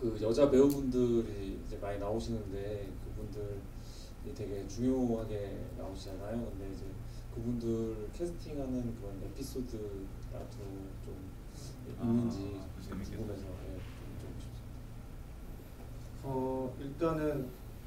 그 여자 배우분들이 이제 많이 나오시는데 그분들이 되게 중요하게 나오시잖아요. 근데 이제 그분들 캐스팅하는 그런 에피소드라도 좀 있는지 궁금해서 좀 싶습니다. 일단은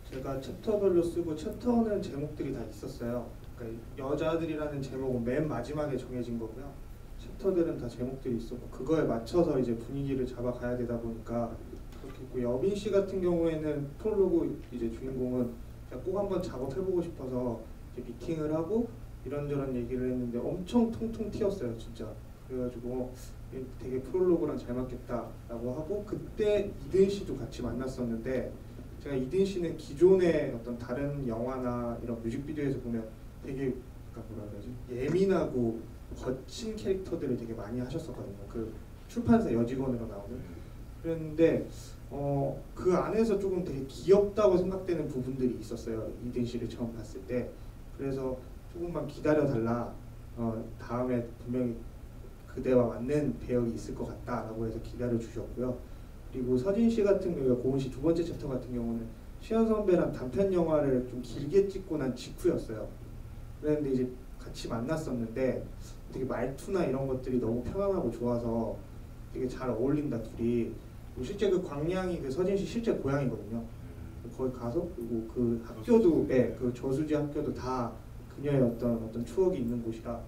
제가 챕터별로 쓰고 챕터는 제목들이 다 있었어요. 그러니까 여자들이라는 제목은 맨 마지막에 정해진 거고요. 챕터들은 다 제목들이 있었고 그거에 맞춰서 이제 분위기를 잡아가야 되다 보니까 그렇게 있고 여빈 씨 같은 경우에는 프롤로그 이제 주인공은 제가 꼭 한번 작업해보고 싶어서 이제 미팅을 하고 이런저런 얘기를 했는데 엄청 통통 튀었어요 진짜. 그래가지고 되게 프롤로그랑 잘 맞겠다라고 하고 그때 이든 씨도 같이 만났었는데 제가 이든 씨는 기존의 어떤 다른 영화나 이런 뮤직비디오에서 보면 되게 그러니까 뭐라 그러지 예민하고 거친 캐릭터들을 되게 많이 하셨었거든요. 그 출판사 여직원으로 나오는. 그랬는데 그 안에서 조금 되게 귀엽다고 생각되는 부분들이 있었어요. 이든 씨를 처음 봤을 때. 그래서 조금만 기다려달라. 다음에 분명히 그대와 맞는 배역이 있을 것 같다라고 해서 기다려 주셨고요. 그리고 서진 씨 같은 경우에 고은 씨 두 번째 챕터 같은 경우는 시현 선배랑 단편 영화를 좀 길게 찍고 난 직후였어요. 그랬는데 이제 같이 만났었는데 되게 말투나 이런 것들이 너무 편안하고 좋아서 되게 잘 어울린다 둘이. 실제 그 광양이 그 서진 씨 실제 고향이거든요. 거기 가서 그리고 그 학교도 그 저수지 학교도 다 그녀의 어떤 추억이 있는 곳이라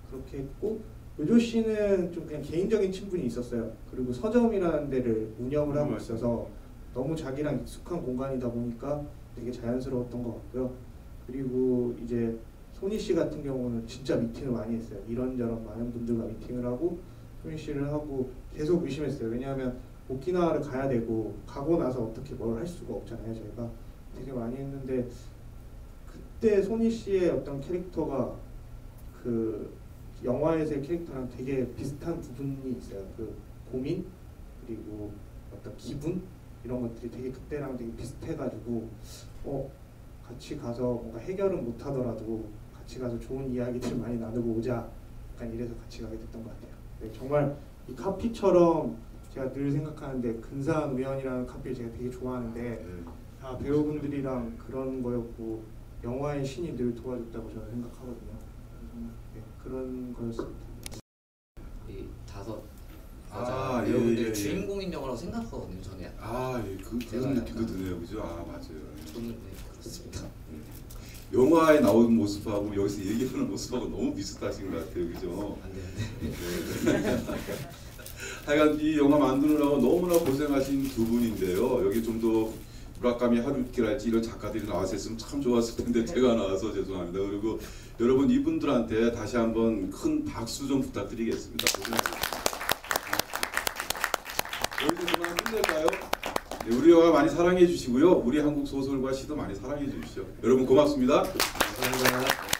그렇게 했고 요조 씨는 좀 그냥 개인적인 친분이 있었어요. 그리고 서점이라는 데를 운영을 하고 있어서 너무 자기랑 익숙한 공간이다 보니까 되게 자연스러웠던 것 같고요. 그리고 이제 소니 씨 같은 경우는 진짜 미팅을 많이 했어요. 이런저런 많은 분들과 미팅을 하고 소니 씨를 하고 계속 의심했어요. 왜냐하면 오키나와를 가야 되고 가고 나서 어떻게 뭘 할 수가 없잖아요. 저희가 되게 많이 했는데 그때 소니 씨의 어떤 캐릭터가 그 영화에서의 캐릭터랑 되게 비슷한 부분이 있어요. 그 고민 그리고 어떤 기분 이런 것들이 되게 그때랑 되게 비슷해가지고 같이 가서 뭔가 해결은 못하더라도 같이 가서 좋은 이야기들 많이 나누고 오자, 약간 이래서 같이 가게 됐던 것 같아요. 네, 정말 이 카피처럼 제가 늘 생각하는데 근사한 우연이라는 카피를 제가 되게 좋아하는데 다 배우분들이랑 그런 거였고 영화의 신이 늘 도와줬다고 저는 생각하거든요. 네, 그런 거였습니다. 이 다섯 아, 배우분들이 예. 주인공인 영화라고 생각하거든요. 저는 약간. 그런 느낌도 드네요, 그죠? 맞아요. 저는 네, 그렇습니다. 영화에 나오는 모습하고 여기서 얘기하는 모습하고 너무 비슷하신 것 같아요, 그죠? 안 돼. 하여간 이 영화 만드느라고 너무나 고생하신 두 분인데요. 여기 좀 더 무라카미 하루키랄지 이런 작가들이 나왔었으면 참 좋았을 텐데 제가 나와서 죄송합니다. 그리고 여러분 이분들한테 다시 한번 큰 박수 좀 부탁드리겠습니다. 여기서 그만 끝낼까요? 네, 우리 영화 많이 사랑해 주시고요. 우리 한국 소설과 시도 많이 사랑해 주십시오. 여러분 고맙습니다. 감사합니다.